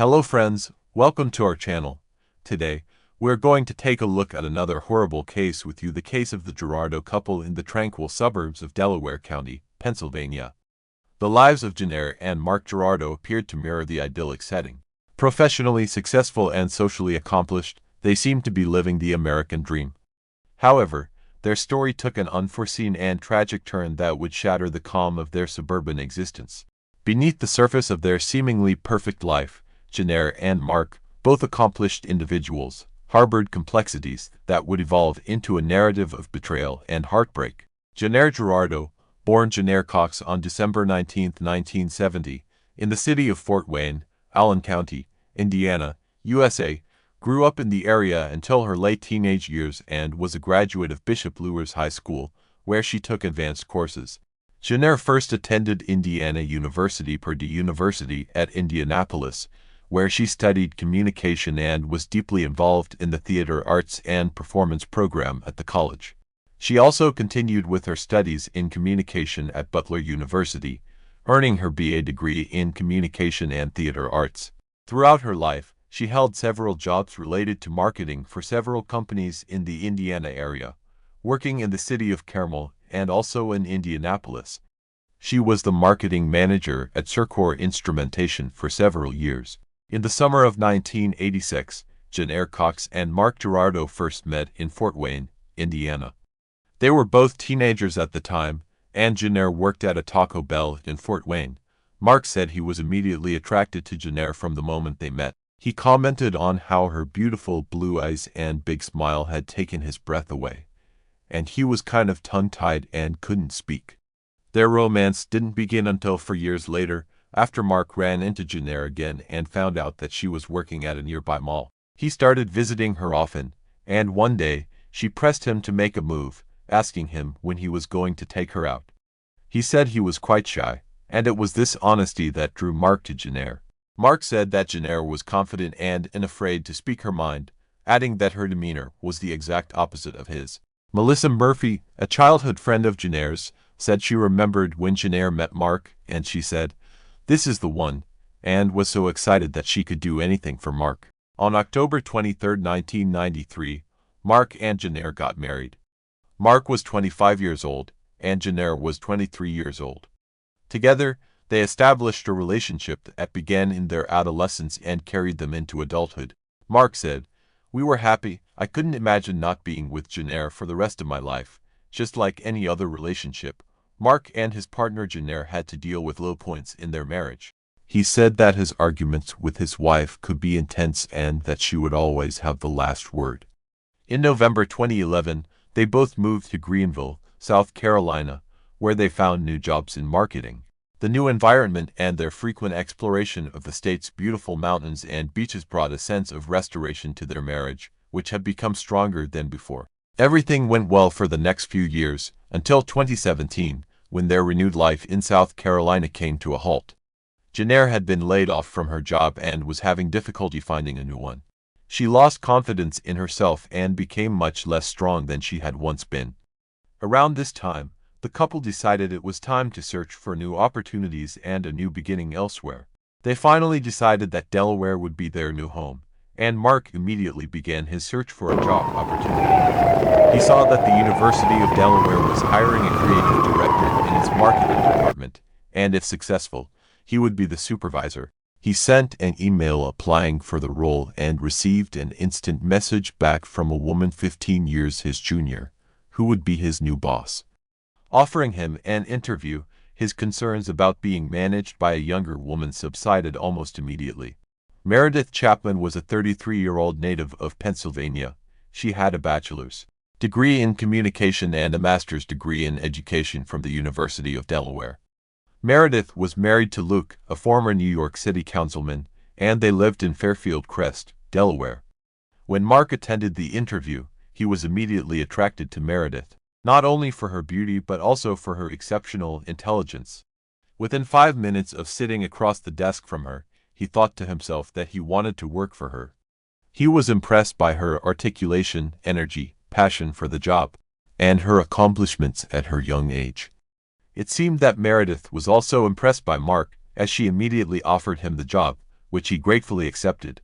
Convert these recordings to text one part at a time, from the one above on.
Hello friends, welcome to our channel. Today, we're going to take a look at another horrible case with you, the case of the Gerardo couple in the tranquil suburbs of Delaware County, Pennsylvania. The lives of Jenner and Mark Gerardo appeared to mirror the idyllic setting. Professionally successful and socially accomplished, they seemed to be living the American dream. However, their story took an unforeseen and tragic turn that would shatter the calm of their suburban existence. Beneath the surface of their seemingly perfect life, Jenner and Mark, both accomplished individuals, harbored complexities that would evolve into a narrative of betrayal and heartbreak. Jenner Gerardo, born Jenner Cox on December 19, 1970, in the city of Fort Wayne, Allen County, Indiana, USA, grew up in the area until her late teenage years and was a graduate of Bishop Luers High School, where she took advanced courses. Jenner first attended Indiana University Purdue University at Indianapolis, where she studied communication and was deeply involved in the theater arts and performance program at the college. She also continued with her studies in communication at Butler University, earning her BA degree in communication and theater arts. Throughout her life, she held several jobs related to marketing for several companies in the Indiana area, working in the city of Carmel and also in Indianapolis. She was the marketing manager at Circor Instrumentation for several years. In the summer of 1986, Jenner Cox and Mark Gerardo first met in Fort Wayne, Indiana. They were both teenagers at the time, and Jenner worked at a Taco Bell in Fort Wayne. Mark said he was immediately attracted to Jenner from the moment they met. He commented on how her beautiful blue eyes and big smile had taken his breath away, and he was kind of tongue-tied and couldn't speak. Their romance didn't begin until 4 years later, after Mark ran into Jenner again and found out that she was working at a nearby mall. He started visiting her often, and one day, she pressed him to make a move, asking him when he was going to take her out. He said he was quite shy, and it was this honesty that drew Mark to Jenner. Mark said that Jenner was confident and unafraid to speak her mind, adding that her demeanor was the exact opposite of his. Melissa Murphy, a childhood friend of Jenner's, said she remembered when Jenner met Mark, and she said, "This is the one," and was so excited that she could do anything for Mark. On October 23, 1993, Mark and Jenner got married. Mark was 25 years old, and Jenner was 23 years old. Together, they established a relationship that began in their adolescence and carried them into adulthood. Mark said, "We were happy. I couldn't imagine not being with Jenner for the rest of my life." Just like any other relationship, Mark and his partner Jenner had to deal with low points in their marriage. He said that his arguments with his wife could be intense and that she would always have the last word. In November 2011, they both moved to Greenville, South Carolina, where they found new jobs in marketing. The new environment and their frequent exploration of the state's beautiful mountains and beaches brought a sense of restoration to their marriage, which had become stronger than before. Everything went well for the next few years, until 2017, when their renewed life in South Carolina came to a halt. Jenner had been laid off from her job and was having difficulty finding a new one. She lost confidence in herself and became much less strong than she had once been. Around this time, the couple decided it was time to search for new opportunities and a new beginning elsewhere. They finally decided that Delaware would be their new home, and Mark immediately began his search for a job opportunity. He saw that the University of Delaware was hiring a creative director in its marketing department, and if successful, he would be the supervisor. He sent an email applying for the role and received an instant message back from a woman 15 years his junior, who would be his new boss. Offering him an interview, his concerns about being managed by a younger woman subsided almost immediately. Meredith Chapman was a 33-year-old native of Pennsylvania. She had a bachelor's degree in communication and a master's degree in education from the University of Delaware. Meredith was married to Luke, a former New York City councilman, and they lived in Fairfield Crest, Delaware. When Mark attended the interview, he was immediately attracted to Meredith, not only for her beauty but also for her exceptional intelligence. Within 5 minutes of sitting across the desk from her, he thought to himself that he wanted to work for her. He was impressed by her articulation, energy, passion for the job, and her accomplishments at her young age. It seemed that Meredith was also impressed by Mark, as she immediately offered him the job, which he gratefully accepted.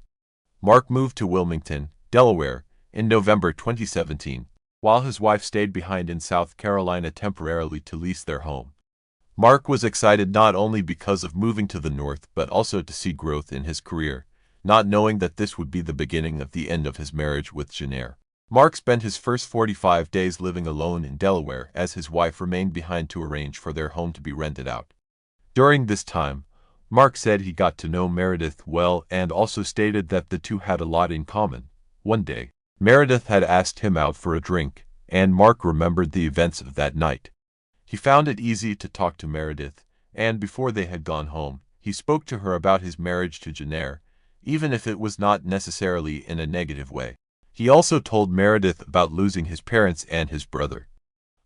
Mark moved to Wilmington, Delaware, in November 2017, while his wife stayed behind in South Carolina temporarily to lease their home. Mark was excited not only because of moving to the north but also to see growth in his career, not knowing that this would be the beginning of the end of his marriage with Jenner. Mark spent his first 45 days living alone in Delaware as his wife remained behind to arrange for their home to be rented out. During this time, Mark said he got to know Meredith well and also stated that the two had a lot in common. One day, Meredith had asked him out for a drink, and Mark remembered the events of that night. He found it easy to talk to Meredith, and before they had gone home, he spoke to her about his marriage to Jenner, even if it was not necessarily in a negative way. He also told Meredith about losing his parents and his brother.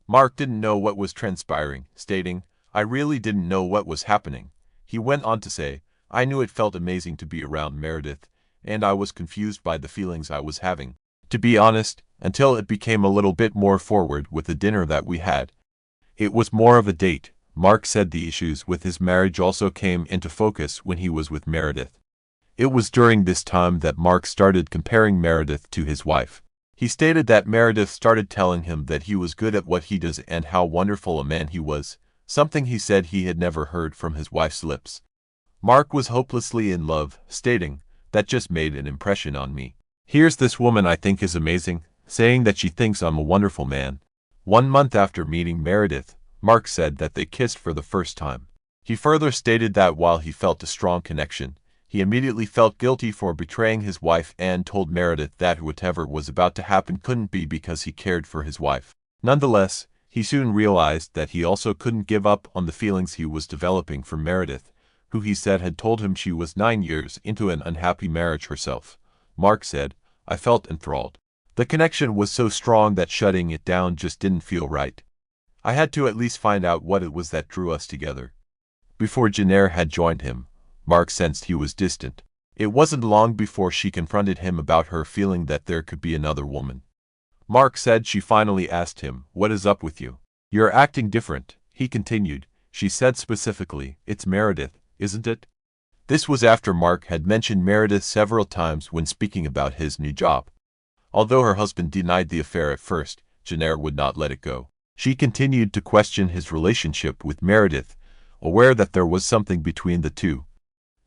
Mark didn't know what was transpiring, stating, "I really didn't know what was happening." He went on to say, "I knew it felt amazing to be around Meredith, and I was confused by the feelings I was having, to be honest, until it became a little bit more forward with the dinner that we had. It was more of a date." Mark said the issues with his marriage also came into focus when he was with Meredith. It was during this time that Mark started comparing Meredith to his wife. He stated that Meredith started telling him that he was good at what he does and how wonderful a man he was, something he said he had never heard from his wife's lips. Mark was hopelessly in love, stating, "That just made an impression on me. Here's this woman I think is amazing, saying that she thinks I'm a wonderful man." 1 month after meeting Meredith, Mark said that they kissed for the first time. He further stated that while he felt a strong connection, he immediately felt guilty for betraying his wife and told Meredith that whatever was about to happen couldn't be because he cared for his wife. Nonetheless, he soon realized that he also couldn't give up on the feelings he was developing for Meredith, who he said had told him she was 9 years into an unhappy marriage herself. Mark said, "I felt enthralled. The connection was so strong that shutting it down just didn't feel right. I had to at least find out what it was that drew us together." Before Jenner had joined him, Mark sensed he was distant. It wasn't long before she confronted him about her feeling that there could be another woman. Mark said she finally asked him, "What is up with you? You're acting different," he continued. She said specifically, "It's Meredith, isn't it?" This was after Mark had mentioned Meredith several times when speaking about his new job. Although her husband denied the affair at first, Jenner would not let it go. She continued to question his relationship with Meredith, aware that there was something between the two.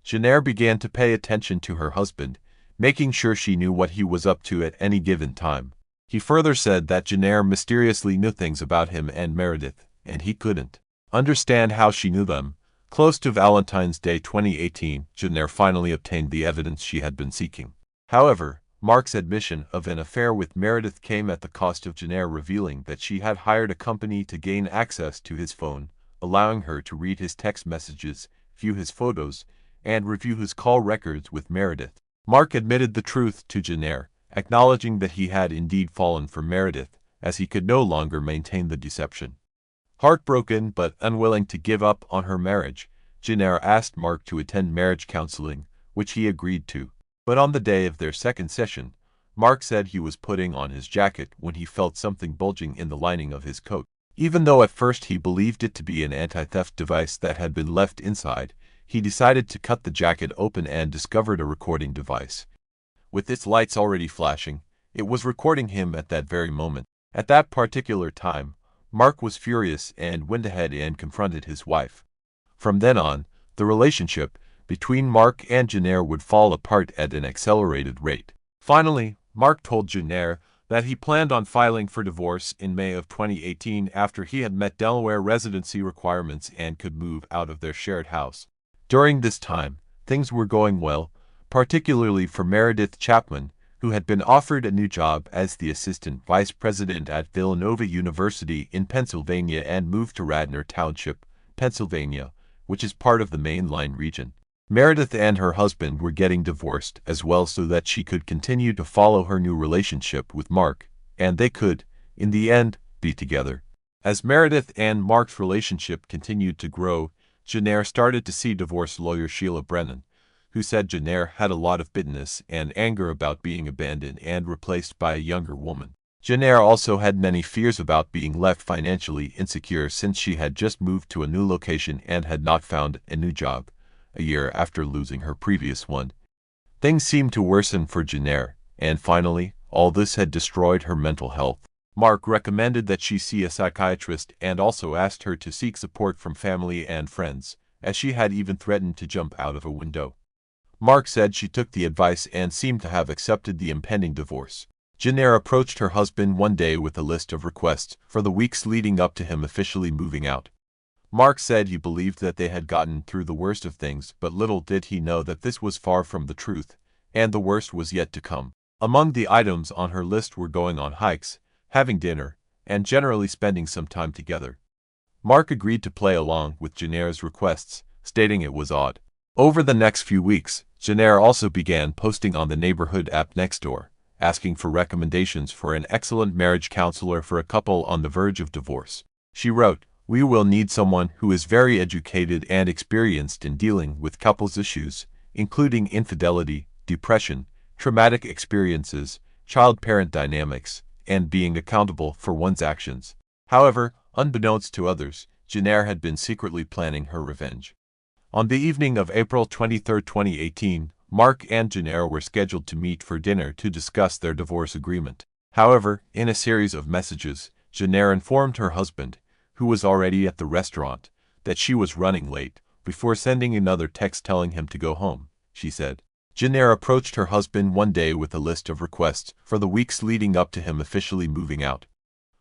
Jenner began to pay attention to her husband, making sure she knew what he was up to at any given time. He further said that Jenner mysteriously knew things about him and Meredith, and he couldn't understand how she knew them. Close to Valentine's Day 2018, Jenner finally obtained the evidence she had been seeking. However, Mark's admission of an affair with Meredith came at the cost of Jenner revealing that she had hired a company to gain access to his phone, allowing her to read his text messages, view his photos, and review his call records with Meredith. Mark admitted the truth to Jenner, acknowledging that he had indeed fallen for Meredith, as he could no longer maintain the deception. Heartbroken but unwilling to give up on her marriage, Jenner asked Mark to attend marriage counseling, which he agreed to. But on the day of their second session, Mark said he was putting on his jacket when he felt something bulging in the lining of his coat. Even though at first he believed it to be an anti-theft device that had been left inside, he decided to cut the jacket open and discovered a recording device. With its lights already flashing, it was recording him at that very moment. At that particular time, Mark was furious and went ahead and confronted his wife. From then on, the relationship between Mark and Jenner would fall apart at an accelerated rate. Finally, Mark told Jenner that he planned on filing for divorce in May of 2018 after he had met Delaware residency requirements and could move out of their shared house. During this time, things were going well, particularly for Meredith Chapman, who had been offered a new job as the assistant vice president at Villanova University in Pennsylvania and moved to Radnor Township, Pennsylvania, which is part of the Main Line region. Meredith and her husband were getting divorced as well so that she could continue to follow her new relationship with Mark, and they could, in the end, be together. As Meredith and Mark's relationship continued to grow, Jenner started to see divorce lawyer Sheila Brennan, who said Jenner had a lot of bitterness and anger about being abandoned and replaced by a younger woman. Jenner also had many fears about being left financially insecure since she had just moved to a new location and had not found a new job, a year after losing her previous one. Things seemed to worsen for Jenner, and finally, all this had destroyed her mental health. Mark recommended that she see a psychiatrist and also asked her to seek support from family and friends, as she had even threatened to jump out of a window. Mark said she took the advice and seemed to have accepted the impending divorce. Jenner approached her husband one day with a list of requests for the weeks leading up to him officially moving out. Mark said he believed that they had gotten through the worst of things, but little did he know that this was far from the truth, and the worst was yet to come. Among the items on her list were going on hikes, having dinner, and generally spending some time together. Mark agreed to play along with Jenner's requests, stating it was odd. Over the next few weeks, Jenner also began posting on the neighborhood app Nextdoor, asking for recommendations for an excellent marriage counselor for a couple on the verge of divorce. She wrote, "We will need someone who is very educated and experienced in dealing with couples issues, including infidelity, depression, traumatic experiences, child-parent dynamics, and being accountable for one's actions." However, unbeknownst to others, Jenner had been secretly planning her revenge. On the evening of April 23, 2018, Mark and Jenner were scheduled to meet for dinner to discuss their divorce agreement. However, in a series of messages, Jenner informed her husband, who was already at the restaurant, that she was running late, before sending another text telling him to go home, she said. Jenner approached her husband one day with a list of requests for the weeks leading up to him officially moving out.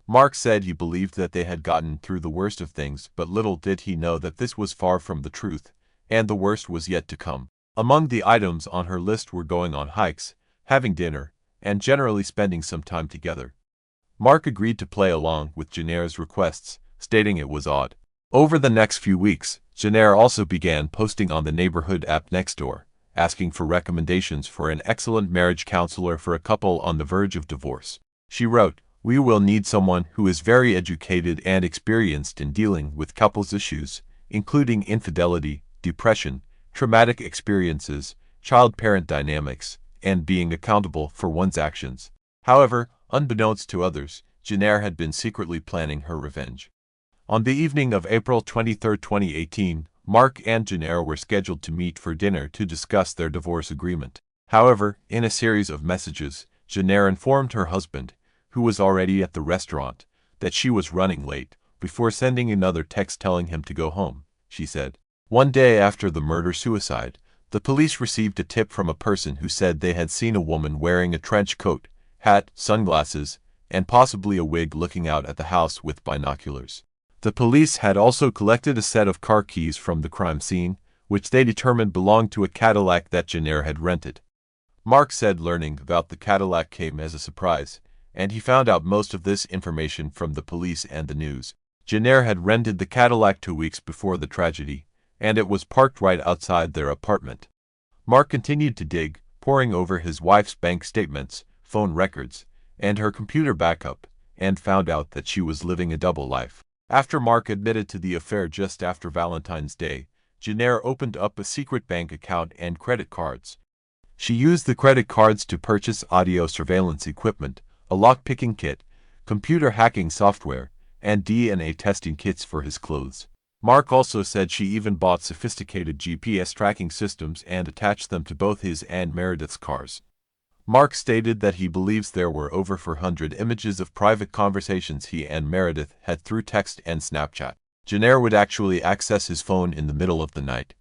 Mark said he believed that they had gotten through the worst of things, but little did he know that this was far from the truth, and the worst was yet to come. Among the items on her list were going on hikes, having dinner, and generally spending some time together. Mark agreed to play along with Jenner's requests, stating it was odd. Over the next few weeks, Jenner also began posting on the neighborhood app Nextdoor, asking for recommendations for an excellent marriage counselor for a couple on the verge of divorce. She wrote, "We will need someone who is very educated and experienced in dealing with couples issues, including infidelity, depression, traumatic experiences, child-parent dynamics, and being accountable for one's actions." However, unbeknownst to others, Jenner had been secretly planning her revenge. On the evening of April 23, 2018, Mark and Jenner were scheduled to meet for dinner to discuss their divorce agreement. However, in a series of messages, Jenner informed her husband, who was already at the restaurant, that she was running late, before sending another text telling him to go home, she said. One day after the murder-suicide, the police received a tip from a person who said they had seen a woman wearing a trench coat, hat, sunglasses, and possibly a wig looking out at the house with binoculars. The police had also collected a set of car keys from the crime scene, which they determined belonged to a Cadillac that Jenner had rented. Mark said learning about the Cadillac came as a surprise, and he found out most of this information from the police and the news. Jenner had rented the Cadillac 2 weeks before the tragedy, and it was parked right outside their apartment. Mark continued to dig, poring over his wife's bank statements, phone records, and her computer backup, and found out that she was living a double life. After Mark admitted to the affair just after Valentine's Day, Jenner opened up a secret bank account and credit cards. She used the credit cards to purchase audio surveillance equipment, a lock-picking kit, computer hacking software, and DNA testing kits for his clothes. Mark also said she even bought sophisticated GPS tracking systems and attached them to both his and Meredith's cars. Mark stated that he believes there were over 400 images of private conversations he and Meredith had through text and Snapchat. Jenner would actually access his phone in the middle of the night.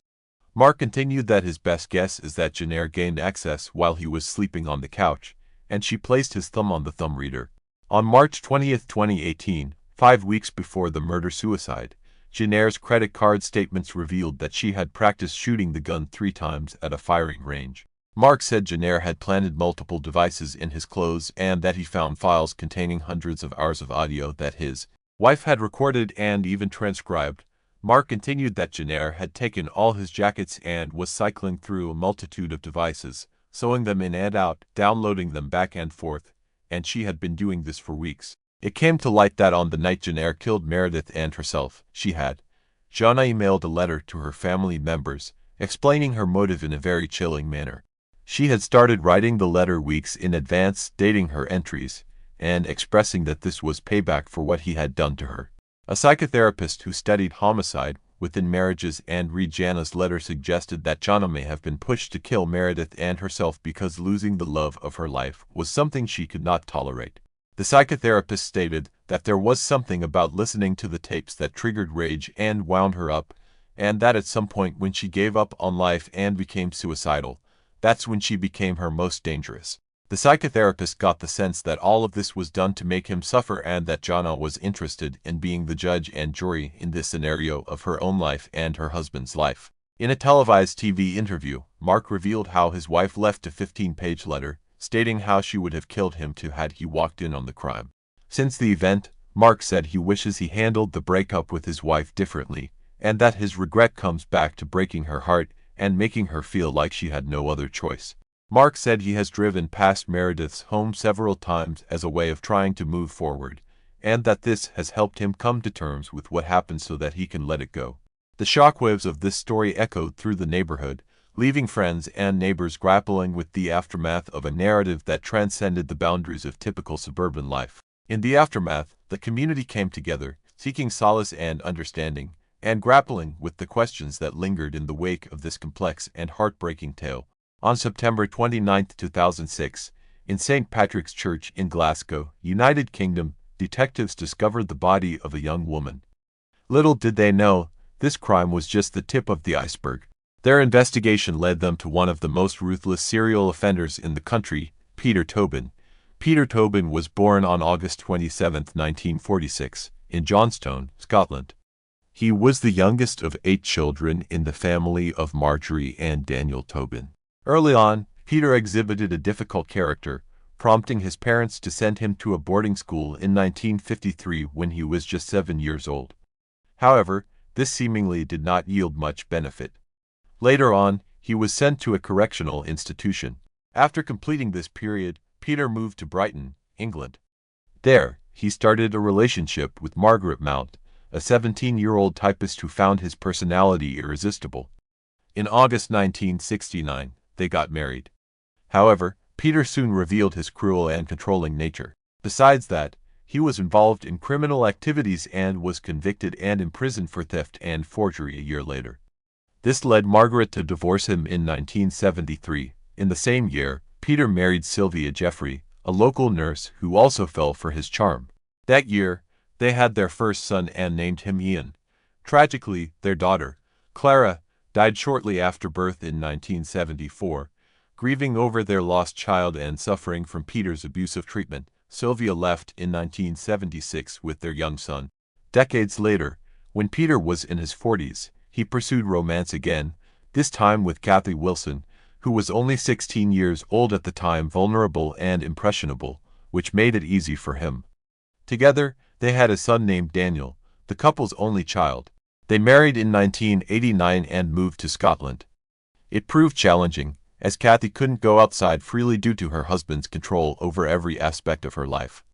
Mark continued that his best guess is that Jenner gained access while he was sleeping on the couch, and she placed his thumb on the thumb reader. On March 20, 2018, 5 weeks before the murder-suicide, Jenner's credit card statements revealed that she had practiced shooting the gun 3 times at a firing range. Mark said Jenner had planted multiple devices in his clothes and that he found files containing hundreds of hours of audio that his wife had recorded and even transcribed. Mark continued that Jenner had taken all his jackets and was cycling through a multitude of devices, sewing them in and out, downloading them back and forth, and she had been doing this for weeks. It came to light that on the night Jenner killed Meredith and herself, she had Jana emailed a letter to her family members, explaining her motive in a very chilling manner. She had started writing the letter weeks in advance, dating her entries, and expressing that this was payback for what he had done to her. A psychotherapist who studied homicide within marriages, and read Jana's letter suggested that Jana may have been pushed to kill Meredith and herself because losing the love of her life was something she could not tolerate. The psychotherapist stated that there was something about listening to the tapes that triggered rage and wound her up, and that at some point when she gave up on life and became suicidal, that's when she became her most dangerous. The psychotherapist got the sense that all of this was done to make him suffer and that Jana was interested in being the judge and jury in this scenario of her own life and her husband's life. In a televised TV interview, Mark revealed how his wife left a 15-page letter, stating how she would have killed him too had he walked in on the crime. Since the event, Mark said he wishes he handled the breakup with his wife differently, and that his regret comes back to breaking her heart and making her feel like she had no other choice. Mark said he has driven past Meredith's home several times as a way of trying to move forward, and that this has helped him come to terms with what happened so that he can let it go. The shockwaves of this story echoed through the neighborhood, leaving friends and neighbors grappling with the aftermath of a narrative that transcended the boundaries of typical suburban life. In the aftermath, the community came together, seeking solace and understanding, and grappling with the questions that lingered in the wake of this complex and heartbreaking tale. On September 29, 2006, in St. Patrick's Church in Glasgow, United Kingdom, detectives discovered the body of a young woman. Little did they know, this crime was just the tip of the iceberg. Their investigation led them to one of the most ruthless serial offenders in the country, Peter Tobin. Peter Tobin was born on August 27, 1946, in Johnstone, Scotland. He was the youngest of 8 children in the family of Marjorie and Daniel Tobin. Early on, Peter exhibited a difficult character, prompting his parents to send him to a boarding school in 1953 when he was just 7 years old. However, this seemingly did not yield much benefit. Later on, he was sent to a correctional institution. After completing this period, Peter moved to Brighton, England. There, he started a relationship with Margaret Mount, a 17-year-old typist who found his personality irresistible. In August 1969, they got married. However, Peter soon revealed his cruel and controlling nature. Besides that, he was involved in criminal activities and was convicted and imprisoned for theft and forgery a year later. This led Margaret to divorce him in 1973. In the same year, Peter married Sylvia Jeffrey, a local nurse who also fell for his charm. That year, they had their first son and named him Ian. Tragically, their daughter, Clara, died shortly after birth in 1974. Grieving over their lost child and suffering from Peter's abusive treatment, Sylvia left in 1976 with their young son. Decades later, when Peter was in his 40s, he pursued romance again, this time with Kathy Wilson, who was only 16 years old at the time, vulnerable and impressionable, which made it easy for him. Together, they had a son named Daniel, the couple's only child. They married in 1989 and moved to Scotland. It proved challenging, as Kathy couldn't go outside freely due to her husband's control over every aspect of her life.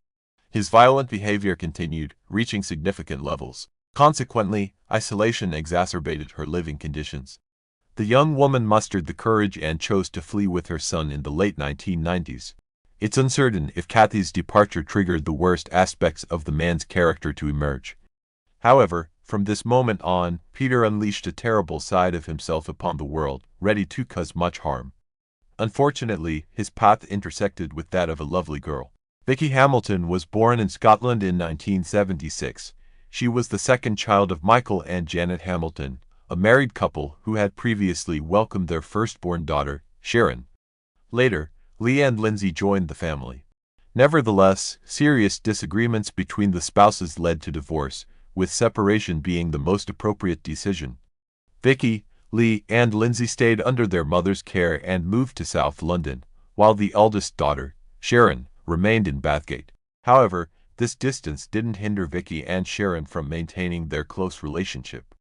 His violent behavior continued, reaching significant levels. Consequently, isolation exacerbated her living conditions. The young woman mustered the courage and chose to flee with her son in the late 1990s. It's uncertain if Kathy's departure triggered the worst aspects of the man's character to emerge. However, from this moment on, Peter unleashed a terrible side of himself upon the world, ready to cause much harm. Unfortunately, his path intersected with that of a lovely girl. Vicky Hamilton was born in Scotland in 1976. She was the second child of Michael and Janet Hamilton, a married couple who had previously welcomed their firstborn daughter, Sharon. Later, Lee and Lindsay joined the family. Nevertheless, serious disagreements between the spouses led to divorce, with separation being the most appropriate decision. Vicky, Lee, and Lindsay stayed under their mother's care and moved to South London, while the eldest daughter, Sharon, remained in Bathgate. However, this distance didn't hinder Vicky and Sharon from maintaining their close relationship.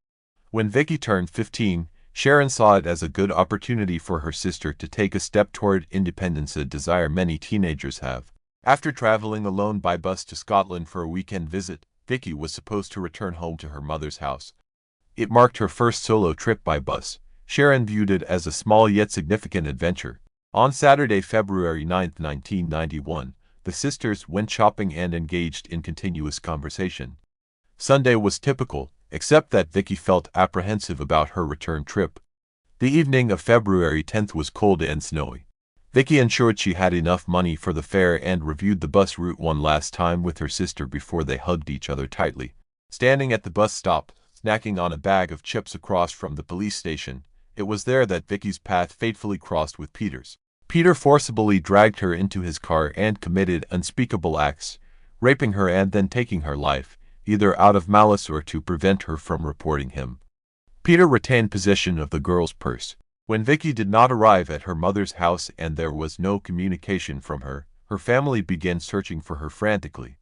When Vicky turned 15, Sharon saw it as a good opportunity for her sister to take a step toward independence, a desire many teenagers have. After traveling alone by bus to Scotland for a weekend visit, Vicky was supposed to return home to her mother's house. It marked her first solo trip by bus. Sharon viewed it as a small yet significant adventure. On Saturday, February 9, 1991, the sisters went shopping and engaged in continuous conversation. Sunday was typical, except that Vicky felt apprehensive about her return trip. The evening of February 10th was cold and snowy. Vicky ensured she had enough money for the fare and reviewed the bus route one last time with her sister before they hugged each other tightly. Standing at the bus stop, snacking on a bag of chips across from the police station, it was there that Vicky's path fatefully crossed with Peter's. Peter forcibly dragged her into his car and committed unspeakable acts, raping her and then taking her life, either out of malice or to prevent her from reporting him. Peter retained possession of the girl's purse. When Vicky did not arrive at her mother's house and there was no communication from her, her family began searching for her frantically.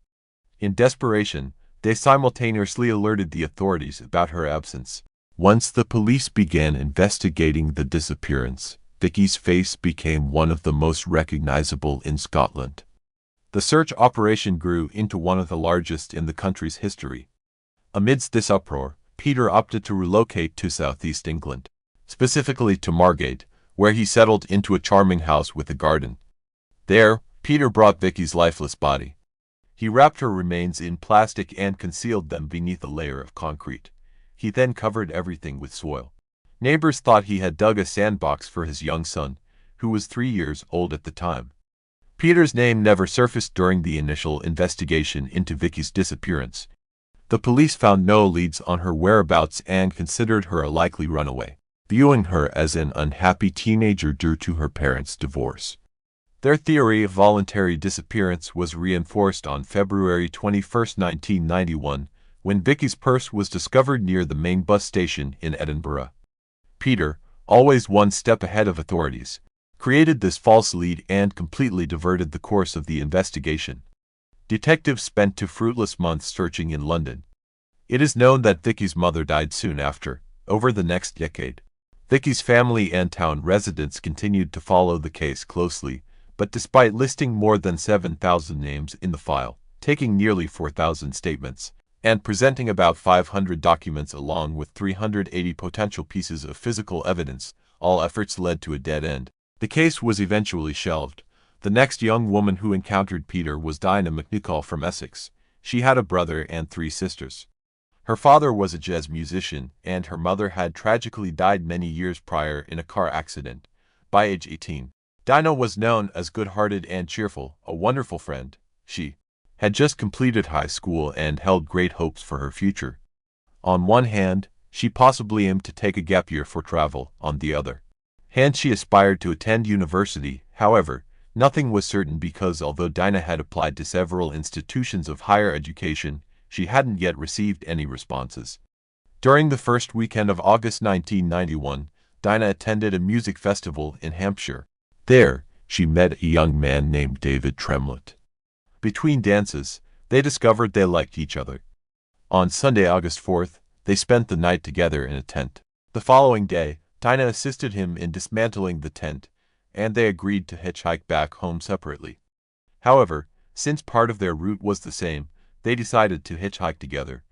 In desperation, they simultaneously alerted the authorities about her absence. Once the police began investigating the disappearance, Vicky's face became one of the most recognizable in Scotland. The search operation grew into one of the largest in the country's history. Amidst this uproar, Peter opted to relocate to southeast England, specifically to Margate, where he settled into a charming house with a garden. There, Peter brought Vicky's lifeless body. He wrapped her remains in plastic and concealed them beneath a layer of concrete. He then covered everything with soil. Neighbors thought he had dug a sandbox for his young son, who was 3 years old at the time. Peter's name never surfaced during the initial investigation into Vicky's disappearance. The police found no leads on her whereabouts and considered her a likely runaway, viewing her as an unhappy teenager due to her parents' divorce. Their theory of voluntary disappearance was reinforced on February 21, 1991, when Vicky's purse was discovered near the main bus station in Edinburgh. Peter, always one step ahead of authorities, created this false lead and completely diverted the course of the investigation. Detectives spent 2 fruitless months searching in London. It is known that Vicky's mother died soon after. Over the next decade, Vicky's family and town residents continued to follow the case closely, but despite listing more than 7,000 names in the file, taking nearly 4,000 statements, and presenting about 500 documents along with 380 potential pieces of physical evidence, all efforts led to a dead end. The case was eventually shelved. The next young woman who encountered Peter was Dinah McNicol from Essex. She had a brother and 3 sisters. Her father was a jazz musician, and her mother had tragically died many years prior in a car accident. By age 18, Dinah was known as good-hearted and cheerful, a wonderful friend. She had just completed high school and held great hopes for her future. On one hand, she possibly aimed to take a gap year for travel. On the other hand, she aspired to attend university. However, nothing was certain because although Dinah had applied to several institutions of higher education, she hadn't yet received any responses. During the first weekend of August 1991, Dinah attended a music festival in Hampshire. There, she met a young man named David Tremlett. Between dances, they discovered they liked each other. On Sunday, August 4th, they spent the night together in a tent. The following day, Dinah assisted him in dismantling the tent, and they agreed to hitchhike back home separately. However, since part of their route was the same, they decided to hitchhike together.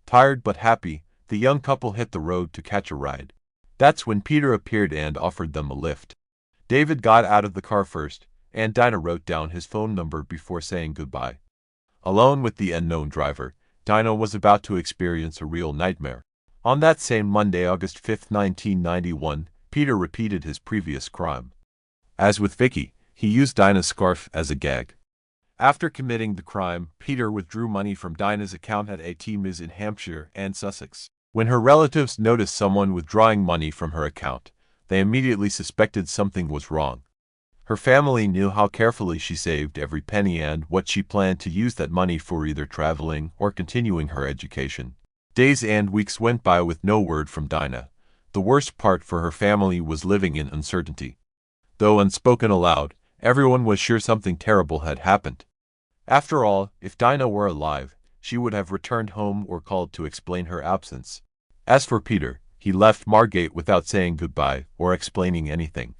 Tired but happy, the young couple hit the road to catch a ride. That's when Peter appeared and offered them a lift. David got out of the car first, and Dinah wrote down his phone number before saying goodbye. Alone with the unknown driver, Dinah was about to experience a real nightmare. On that same Monday, August 5, 1991, Peter repeated his previous crime. As with Vicky, he used Dinah's scarf as a gag. After committing the crime, Peter withdrew money from Dinah's account at ATMs in Hampshire and Sussex. When her relatives noticed someone withdrawing money from her account, they immediately suspected something was wrong. Her family knew how carefully she saved every penny and what she planned to use that money for, either traveling or continuing her education. Days and weeks went by with no word from Dinah. The worst part for her family was living in uncertainty. Though unspoken aloud, everyone was sure something terrible had happened. After all, if Dinah were alive, she would have returned home or called to explain her absence. As for Peter, he left Margate without saying goodbye or explaining anything.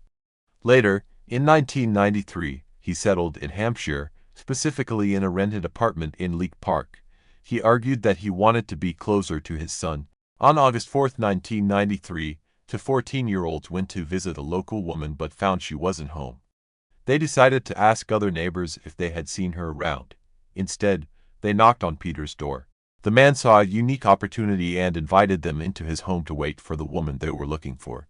Later, in 1993, he settled in Hampshire, specifically in a rented apartment in Leek Park. He argued that he wanted to be closer to his son. On August 4, 1993, 14-year-olds went to visit a local woman but found she wasn't home. They decided to ask other neighbors if they had seen her around. Instead, they knocked on Peter's door. The man saw a unique opportunity and invited them into his home to wait for the woman they were looking for.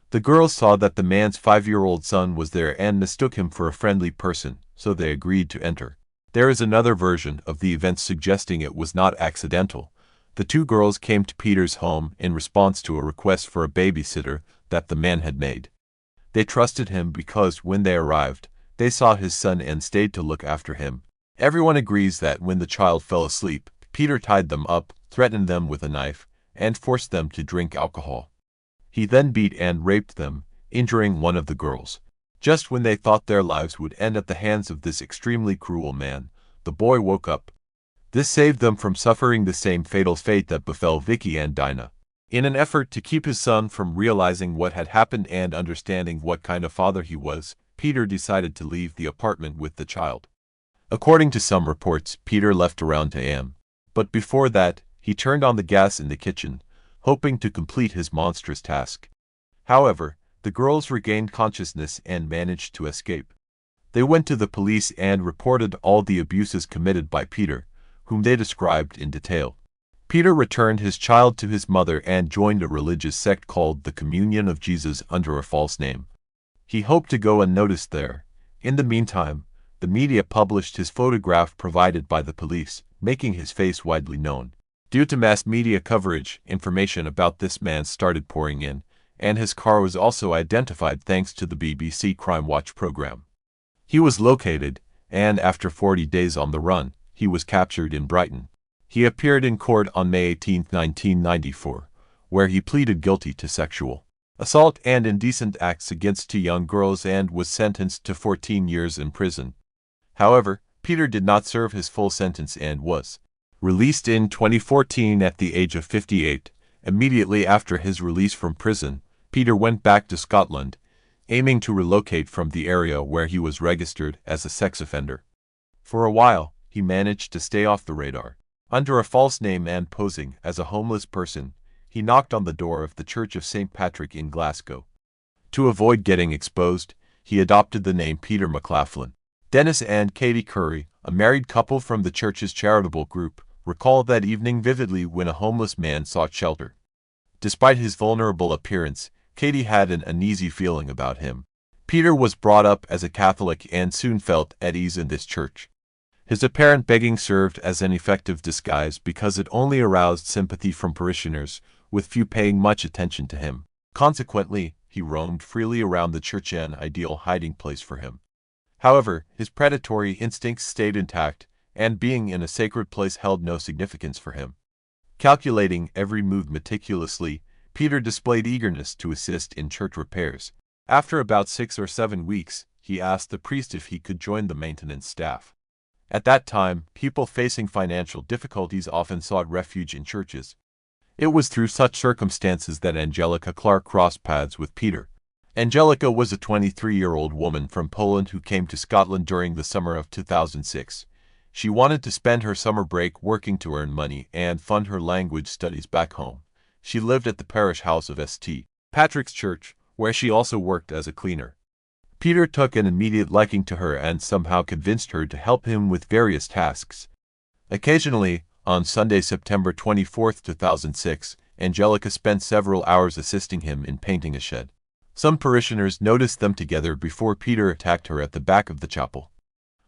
The girls saw that the man's 5-year-old son was there and mistook him for a friendly person, so they agreed to enter. There is another version of the events suggesting it was not accidental. The two girls came to Peter's home in response to a request for a babysitter that the man had made. They trusted him because when they arrived, they saw his son and stayed to look after him. Everyone agrees that when the child fell asleep, Peter tied them up, threatened them with a knife, and forced them to drink alcohol. He then beat and raped them, injuring one of the girls. Just when they thought their lives would end at the hands of this extremely cruel man, the boy woke up. This saved them from suffering the same fatal fate that befell Vicky and Dinah. In an effort to keep his son from realizing what had happened and understanding what kind of father he was, Peter decided to leave the apartment with the child. According to some reports, Peter left around 2 a.m. But before that, he turned on the gas in the kitchen, hoping to complete his monstrous task. However, the girls regained consciousness and managed to escape. They went to the police and reported all the abuses committed by Peter, whom they described in detail. Peter returned his child to his mother and joined a religious sect called the Communion of Jesus under a false name. He hoped to go unnoticed there. In the meantime, the media published his photograph provided by the police, making his face widely known. Due to mass media coverage, information about this man started pouring in, and his car was also identified thanks to the BBC Crime Watch program. He was located, and after 40 days on the run, he was captured in Brighton. He appeared in court on May 18, 1994, where he pleaded guilty to sexual assault and indecent acts against 2 young girls and was sentenced to 14 years in prison. However, Peter did not serve his full sentence and was released in 2014 at the age of 58. Immediately after his release from prison, Peter went back to Scotland, aiming to relocate from the area where he was registered as a sex offender. For a while, he managed to stay off the radar. Under a false name and posing as a homeless person, he knocked on the door of the Church of St. Patrick in Glasgow. To avoid getting exposed, he adopted the name Peter McLaughlin. Dennis and Katie Curry, a married couple from the church's charitable group, recalled that evening vividly when a homeless man sought shelter. Despite his vulnerable appearance, Katie had an uneasy feeling about him. Peter was brought up as a Catholic and soon felt at ease in this church. His apparent begging served as an effective disguise because it only aroused sympathy from parishioners, with few paying much attention to him. Consequently, he roamed freely around the church, an ideal hiding place for him. However, his predatory instincts stayed intact, and being in a sacred place held no significance for him. Calculating every move meticulously, Peter displayed eagerness to assist in church repairs. After about 6 or 7 weeks, he asked the priest if he could join the maintenance staff. At that time, people facing financial difficulties often sought refuge in churches. It was through such circumstances that Angelica Clark crossed paths with Peter. Angelica was a 23-year-old woman from Poland who came to Scotland during the summer of 2006. She wanted to spend her summer break working to earn money and fund her language studies back home. She lived at the parish house of St. Patrick's Church, where she also worked as a cleaner. Peter took an immediate liking to her and somehow convinced her to help him with various tasks. Occasionally, on Sunday, September 24, 2006, Angelica spent several hours assisting him in painting a shed. Some parishioners noticed them together before Peter attacked her at the back of the chapel.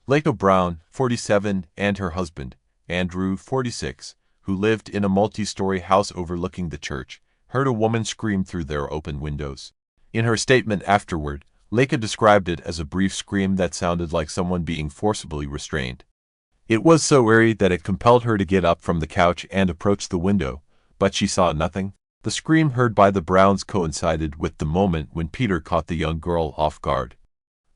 Leka Brown, 47, and her husband, Andrew, 46, who lived in a multi-story house overlooking the church, heard a woman scream through their open windows. In her statement afterward, Leka described it as a brief scream that sounded like someone being forcibly restrained. It was so eerie that it compelled her to get up from the couch and approach the window, but she saw nothing. The scream heard by the Browns coincided with the moment when Peter caught the young girl off guard.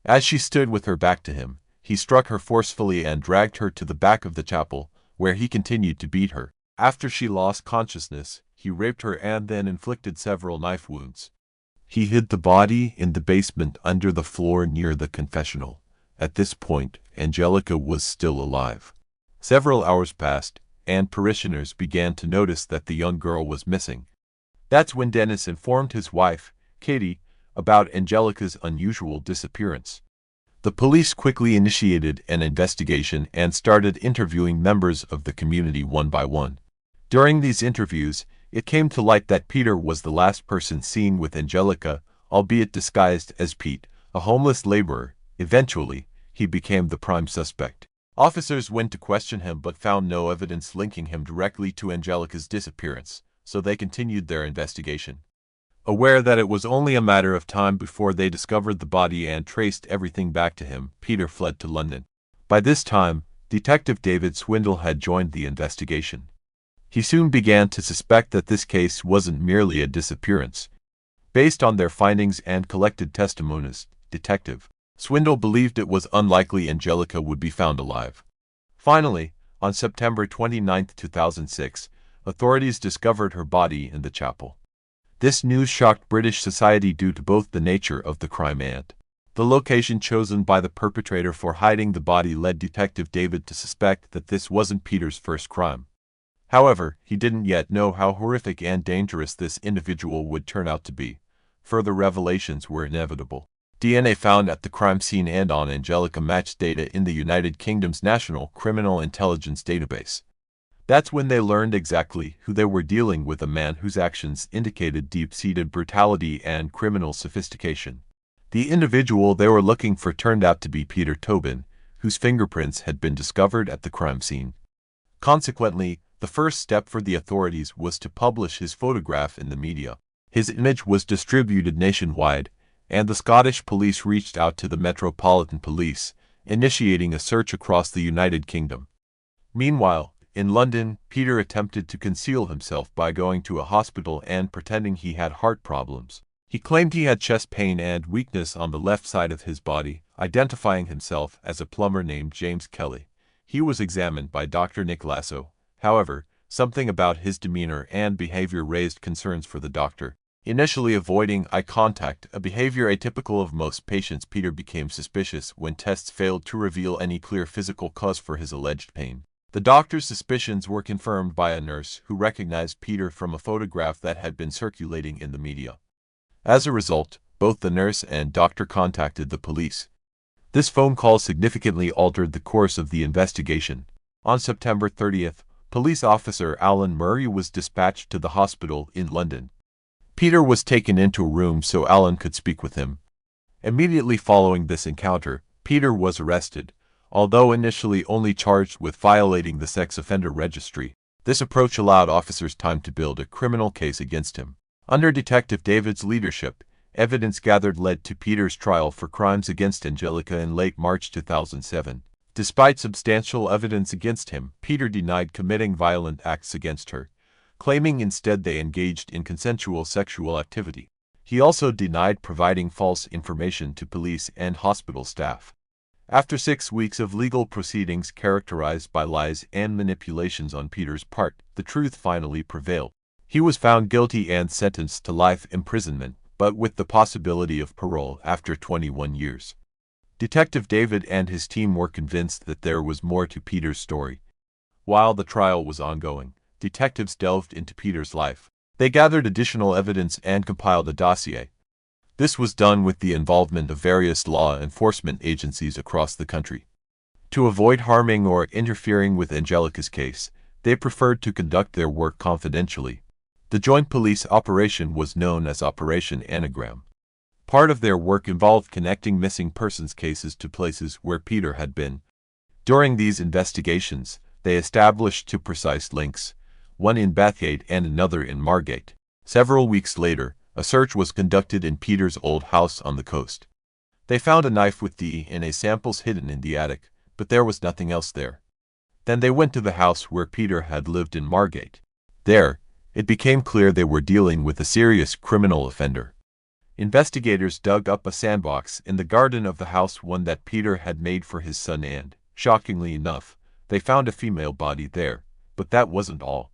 As she stood with her back to him, he struck her forcefully and dragged her to the back of the chapel, where he continued to beat her. After she lost consciousness, he raped her and then inflicted several knife wounds. He hid the body in the basement under the floor near the confessional. At this point, Angelica was still alive. Several hours passed, and parishioners began to notice that the young girl was missing. That's when Dennis informed his wife, Katie, about Angelica's unusual disappearance. The police quickly initiated an investigation and started interviewing members of the community one by one. During these interviews, it came to light that Peter was the last person seen with Angelica, albeit disguised as Pete, a homeless laborer. Eventually, he became the prime suspect. Officers went to question him but found no evidence linking him directly to Angelica's disappearance, so they continued their investigation. Aware that it was only a matter of time before they discovered the body and traced everything back to him, Peter fled to London. By this time, Detective David Swindle had joined the investigation. He soon began to suspect that this case wasn't merely a disappearance. Based on their findings and collected testimonies, Detective Swindle believed it was unlikely Angelica would be found alive. Finally, on September 29, 2006, authorities discovered her body in the chapel. This news shocked British society due to both the nature of the crime and the location chosen by the perpetrator for hiding the body led Detective David to suspect that this wasn't Peter's first crime. However, he didn't yet know how horrific and dangerous this individual would turn out to be. Further revelations were inevitable. DNA found at the crime scene and on Angelica matched data in the United Kingdom's National Criminal Intelligence Database. That's when they learned exactly who they were dealing with, a man whose actions indicated deep-seated brutality and criminal sophistication. The individual they were looking for turned out to be Peter Tobin, whose fingerprints had been discovered at the crime scene. Consequently, the first step for the authorities was to publish his photograph in the media. His image was distributed nationwide, and the Scottish police reached out to the Metropolitan Police, initiating a search across the United Kingdom. Meanwhile, in London, Peter attempted to conceal himself by going to a hospital and pretending he had heart problems. He claimed he had chest pain and weakness on the left side of his body, identifying himself as a plumber named James Kelly. He was examined by Dr. Nick Lasso. However, something about his demeanor and behavior raised concerns for the doctor. Initially avoiding eye contact, a behavior atypical of most patients, Peter became suspicious when tests failed to reveal any clear physical cause for his alleged pain. The doctor's suspicions were confirmed by a nurse who recognized Peter from a photograph that had been circulating in the media. As a result, both the nurse and doctor contacted the police. This phone call significantly altered the course of the investigation. On September 30th, police officer Alan Murray was dispatched to the hospital in London. Peter was taken into a room so Alan could speak with him. Immediately following this encounter, Peter was arrested, although initially only charged with violating the sex offender registry. This approach allowed officers time to build a criminal case against him. Under Detective David's leadership, evidence gathered led to Peter's trial for crimes against Angelica in late March 2007. Despite substantial evidence against him, Peter denied committing violent acts against her, claiming instead they engaged in consensual sexual activity. He also denied providing false information to police and hospital staff. After 6 weeks of legal proceedings characterized by lies and manipulations on Peter's part, the truth finally prevailed. He was found guilty and sentenced to life imprisonment, but with the possibility of parole after 21 years. Detective David and his team were convinced that there was more to Peter's story. While the trial was ongoing, detectives delved into Peter's life. They gathered additional evidence and compiled a dossier. This was done with the involvement of various law enforcement agencies across the country. To avoid harming or interfering with Angelica's case, they preferred to conduct their work confidentially. The joint police operation was known as Operation Anagram. Part of their work involved connecting missing persons cases to places where Peter had been. During these investigations, they established 2 precise links, one in Bathgate and another in Margate. Several weeks later, a search was conducted in Peter's old house on the coast. They found a knife with DNA samples hidden in the attic, but there was nothing else there. Then they went to the house where Peter had lived in Margate. There, it became clear they were dealing with a serious criminal offender. Investigators dug up a sandbox in the garden of the house, one that Peter had made for his son, and, shockingly enough, they found a female body there. But that wasn't all.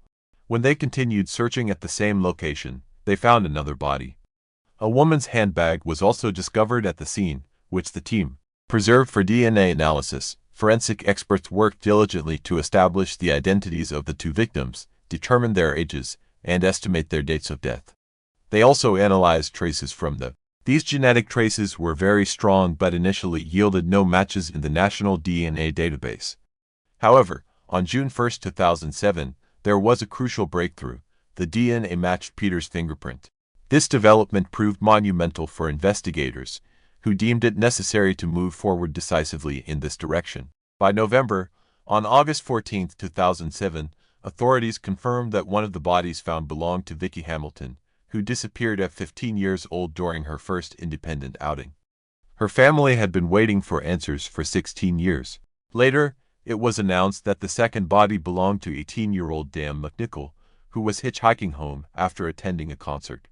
When they continued searching at the same location, they found another body. A woman's handbag was also discovered at the scene, which the team preserved for DNA analysis. Forensic experts worked diligently to establish the identities of the 2 victims, determine their ages, and estimate their dates of death. They also analyzed traces from them. These genetic traces were very strong but initially yielded no matches in the National DNA Database. However, on June 1, 2007, there was a crucial breakthrough. The DNA matched Peter's fingerprint. This development proved monumental for investigators, who deemed it necessary to move forward decisively in this direction. By November, on August 14, 2007, authorities confirmed that one of the bodies found belonged to Vicky Hamilton, who disappeared at 15 years old during her first independent outing. Her family had been waiting for answers for 16 years. Later, it was announced that the second body belonged to 18-year-old Dan McNichol, who was hitchhiking home after attending a concert.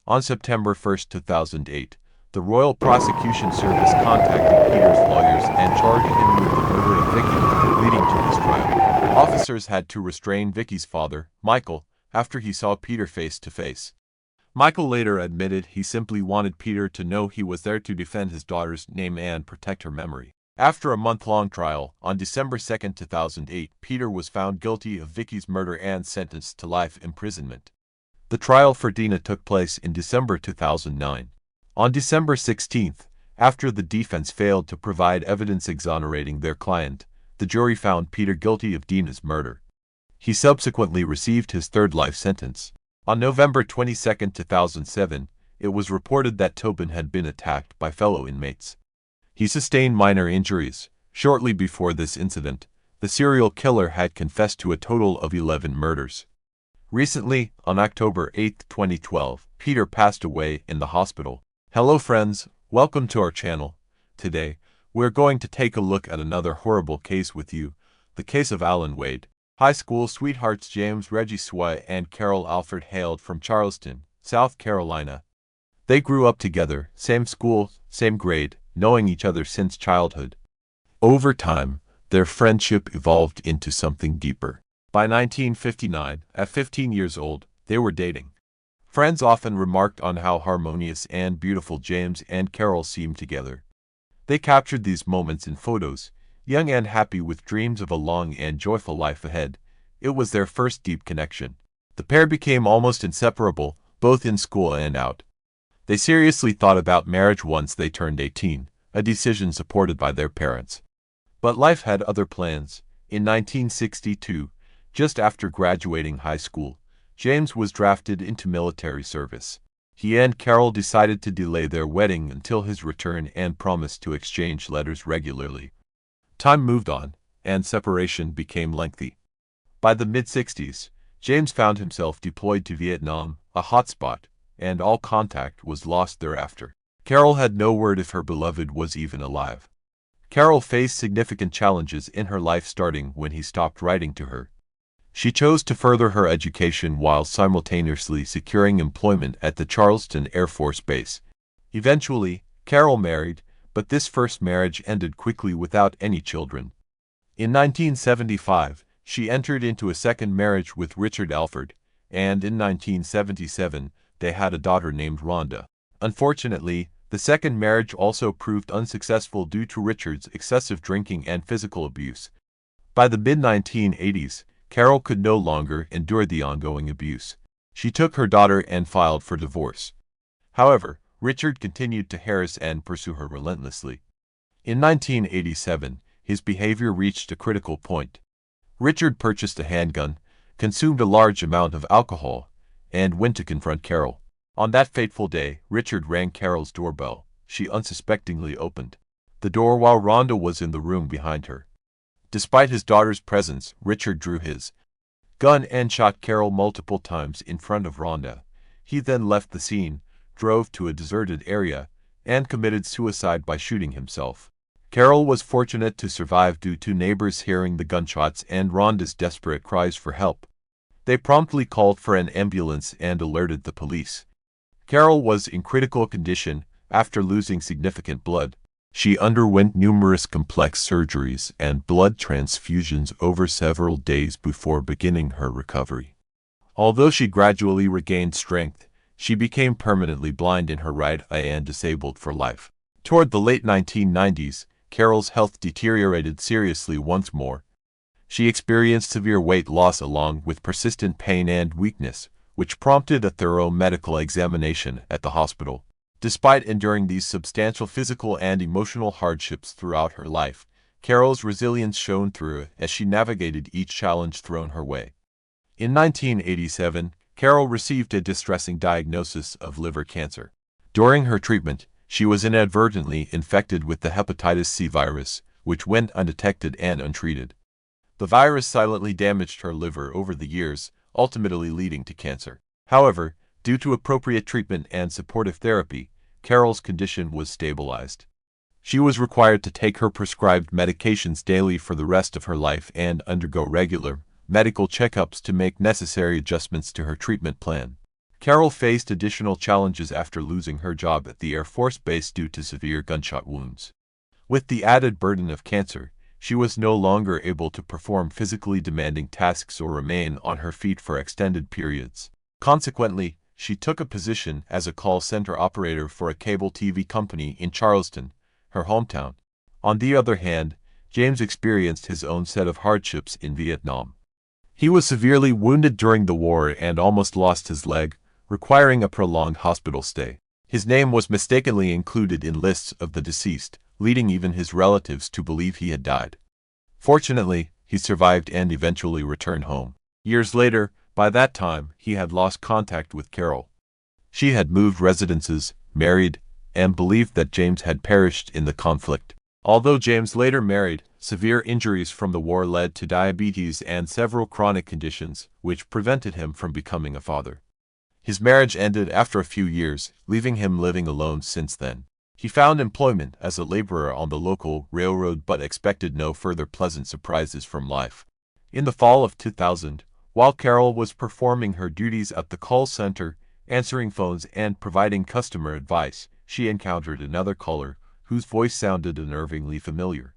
On September 1, 2008, the Royal Prosecution Service contacted Peter's lawyers and charged him with the murder of Vicky, leading to his trial. Officers had to restrain Vicky's father, Michael, after he saw Peter face to face. Michael later admitted he simply wanted Peter to know he was there to defend his daughter's name and protect her memory. After a month-long trial, on December 2, 2008, Peter was found guilty of Vicky's murder and sentenced to life imprisonment. The trial for Dina took place in December 2009. On December 16, after the defense failed to provide evidence exonerating their client, the jury found Peter guilty of Dina's murder. He subsequently received his third life sentence. On November 22, 2007, it was reported that Tobin had been attacked by fellow inmates. He sustained minor injuries. Shortly before this incident, the serial killer had confessed to a total of 11 murders. Recently, on October 8, 2012, Peter passed away in the hospital. Hello friends, welcome to our channel. Today, we're going to take a look at another horrible case with you, the case of Alan Wade. High school sweethearts James Reggie Sway and Carol Alford hailed from Charleston, South Carolina. They grew up together, same school, same grade, knowing each other since childhood. Over time, their friendship evolved into something deeper. By 1959, at 15 years old, they were dating. Friends often remarked on how harmonious and beautiful James and Carol seemed together. They captured these moments in photos, young and happy with dreams of a long and joyful life ahead. It was their first deep connection. The pair became almost inseparable, both in school and out. They seriously thought about marriage once they turned 18, a decision supported by their parents. But life had other plans. In 1962, just after graduating high school, James was drafted into military service. He and Carol decided to delay their wedding until his return and promised to exchange letters regularly. Time moved on, and separation became lengthy. By the mid-60s, James found himself deployed to Vietnam, a hotspot, and all contact was lost thereafter. Carol had no word if her beloved was even alive. Carol faced significant challenges in her life starting when he stopped writing to her. She chose to further her education while simultaneously securing employment at the Charleston Air Force Base. Eventually, Carol married, but this first marriage ended quickly without any children. In 1975, she entered into a second marriage with Richard Alford, and in 1977, they had a daughter named Rhonda. Unfortunately, the second marriage also proved unsuccessful due to Richard's excessive drinking and physical abuse. By the mid-1980s, Carol could no longer endure the ongoing abuse. She took her daughter and filed for divorce. However, Richard continued to harass and pursue her relentlessly. In 1987, his behavior reached a critical point. Richard purchased a handgun, consumed a large amount of alcohol, and went to confront Carol. On that fateful day, Richard rang Carol's doorbell. She unsuspectingly opened the door while Rhonda was in the room behind her. Despite his daughter's presence, Richard drew his gun and shot Carol multiple times in front of Rhonda. He then left the scene, drove to a deserted area, and committed suicide by shooting himself. Carol was fortunate to survive due to neighbors hearing the gunshots and Rhonda's desperate cries for help. They promptly called for an ambulance and alerted the police. Carol was in critical condition after losing significant blood. She underwent numerous complex surgeries and blood transfusions over several days before beginning her recovery. Although she gradually regained strength, she became permanently blind in her right eye and disabled for life. Toward the late 1990s, Carol's health deteriorated seriously once more. She experienced severe weight loss along with persistent pain and weakness, which prompted a thorough medical examination at the hospital. Despite enduring these substantial physical and emotional hardships throughout her life, Carol's resilience shone through as she navigated each challenge thrown her way. In 1987, Carol received a distressing diagnosis of liver cancer. During her treatment, she was inadvertently infected with the hepatitis C virus, which went undetected and untreated. The virus silently damaged her liver over the years, ultimately leading to cancer. However, due to appropriate treatment and supportive therapy, Carol's condition was stabilized. She was required to take her prescribed medications daily for the rest of her life and undergo regular medical checkups to make necessary adjustments to her treatment plan. Carol faced additional challenges after losing her job at the Air Force Base due to severe gunshot wounds. With the added burden of cancer, she was no longer able to perform physically demanding tasks or remain on her feet for extended periods. Consequently, she took a position as a call center operator for a cable TV company in Charleston, her hometown. On the other hand, James experienced his own set of hardships in Vietnam. He was severely wounded during the war and almost lost his leg, requiring a prolonged hospital stay. His name was mistakenly included in lists of the deceased, leading even his relatives to believe he had died. Fortunately, he survived and eventually returned home. Years later, by that time, he had lost contact with Carol. She had moved residences, married, and believed that James had perished in the conflict. Although James later married, severe injuries from the war led to diabetes and several chronic conditions, which prevented him from becoming a father. His marriage ended after a few years, leaving him living alone since then. He found employment as a laborer on the local railroad but expected no further pleasant surprises from life. In the fall of 2000, while Carol was performing her duties at the call center, answering phones and providing customer advice, she encountered another caller whose voice sounded unnervingly familiar.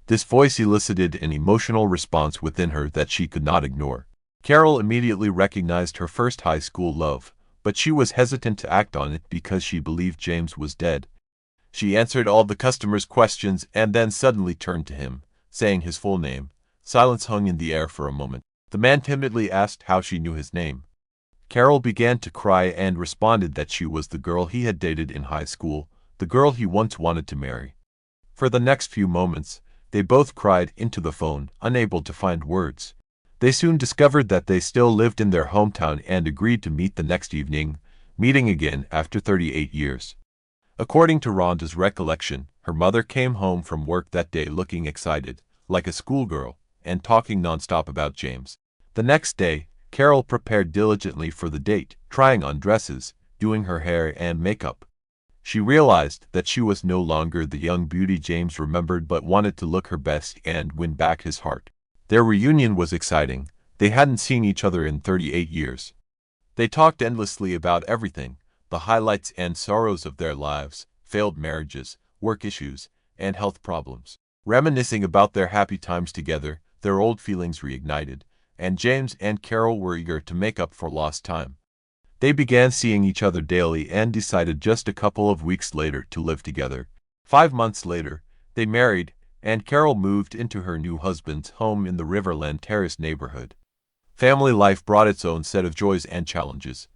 This voice elicited an emotional response within her that she could not ignore. Carol immediately recognized her first high school love, but she was hesitant to act on it because she believed James was dead. She answered all the customer's questions and then suddenly turned to him, saying his full name. Silence hung in the air for a moment. The man timidly asked how she knew his name. Carol began to cry and responded that she was the girl he had dated in high school, the girl he once wanted to marry. For the next few moments, they both cried into the phone, unable to find words. They soon discovered that they still lived in their hometown and agreed to meet the next evening, meeting again after 38 years. According to Rhonda's recollection, her mother came home from work that day looking excited, like a schoolgirl, and talking nonstop about James. The next day, Carol prepared diligently for the date, trying on dresses, doing her hair and makeup. She realized that she was no longer the young beauty James remembered but wanted to look her best and win back his heart. Their reunion was exciting. They hadn't seen each other in 38 years. They talked endlessly about everything, the highlights and sorrows of their lives, failed marriages, work issues, and health problems. Reminiscing about their happy times together, their old feelings reignited, and James and Carol were eager to make up for lost time. They began seeing each other daily and decided just a couple of weeks later to live together. 5 months later, they married, and Carol moved into her new husband's home in the Riverland Terrace neighborhood. Family life brought its own set of joys and challenges.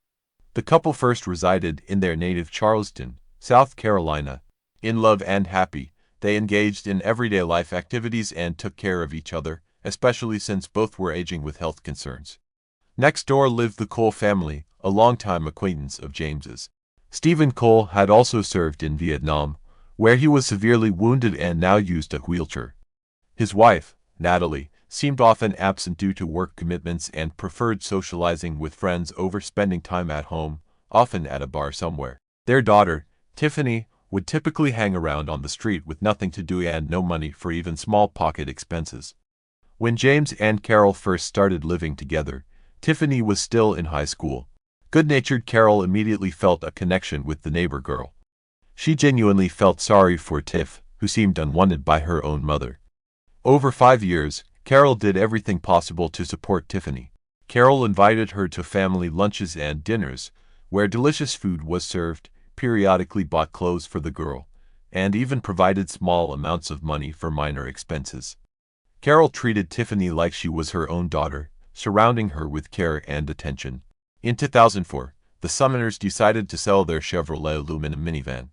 The couple first resided in their native Charleston, South Carolina. In love and happy, they engaged in everyday life activities and took care of each other, especially since both were aging with health concerns. Next door lived the Cole family, a longtime acquaintance of James's. Stephen Cole had also served in Vietnam, where he was severely wounded and now used a wheelchair. His wife, Natalie, seemed often absent due to work commitments and preferred socializing with friends over spending time at home, often at a bar somewhere. Their daughter, Tiffany, would typically hang around on the street with nothing to do and no money for even small pocket expenses. When James and Carol first started living together, Tiffany was still in high school. Good-natured Carol immediately felt a connection with the neighbor girl. She genuinely felt sorry for Tiff, who seemed unwanted by her own mother. Over 5 years, Carol did everything possible to support Tiffany. Carol invited her to family lunches and dinners, where delicious food was served, periodically bought clothes for the girl, and even provided small amounts of money for minor expenses. Carol treated Tiffany like she was her own daughter, surrounding her with care and attention. In 2004, the Summoners decided to sell their Chevrolet aluminum minivan.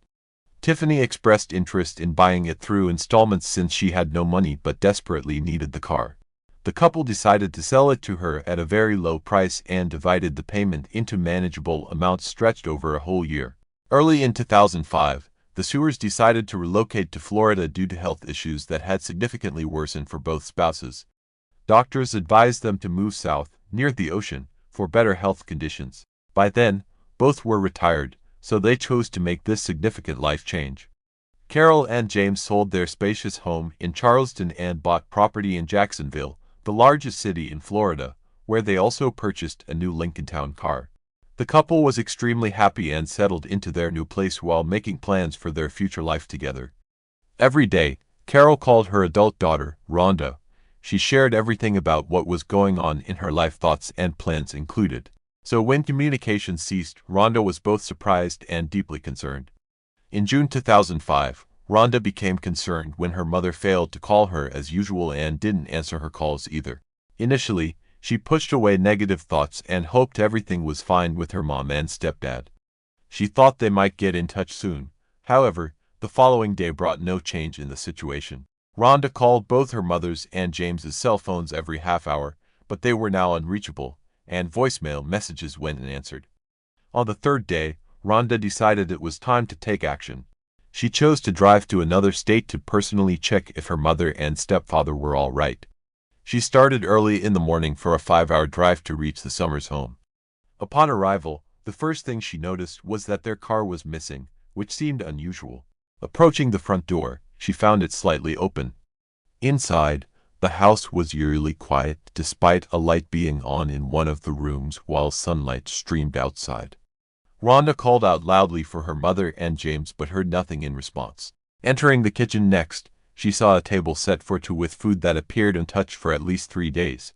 Tiffany expressed interest in buying it through installments since she had no money but desperately needed the car. The couple decided to sell it to her at a very low price and divided the payment into manageable amounts stretched over a whole year. Early in 2005, the Sewers decided to relocate to Florida due to health issues that had significantly worsened for both spouses. Doctors advised them to move south, near the ocean, for better health conditions. By then, both were retired, so they chose to make this significant life change. Carol and James sold their spacious home in Charleston and bought property in Jacksonville, the largest city in Florida, where they also purchased a new Lincoln Town car. The couple was extremely happy and settled into their new place while making plans for their future life together. Every day, Carol called her adult daughter, Rhonda. She shared everything about what was going on in her life, thoughts and plans included. So when communication ceased, Rhonda was both surprised and deeply concerned. In June 2005, Rhonda became concerned when her mother failed to call her as usual and didn't answer her calls either. Initially, she pushed away negative thoughts and hoped everything was fine with her mom and stepdad. She thought they might get in touch soon. However, the following day brought no change in the situation. Rhonda called both her mother's and James's cell phones every half hour, but they were now unreachable, and voicemail messages went unanswered. On the third day, Rhonda decided it was time to take action. She chose to drive to another state to personally check if her mother and stepfather were all right. She started early in the morning for a 5-hour drive to reach the Summers home. Upon arrival, the first thing she noticed was that their car was missing, which seemed unusual. Approaching the front door, she found it slightly open. Inside, the house was eerily quiet despite a light being on in one of the rooms while sunlight streamed outside. Rhonda called out loudly for her mother and James but heard nothing in response. Entering the kitchen next, she saw a table set for two with food that appeared untouched for at least 3 days.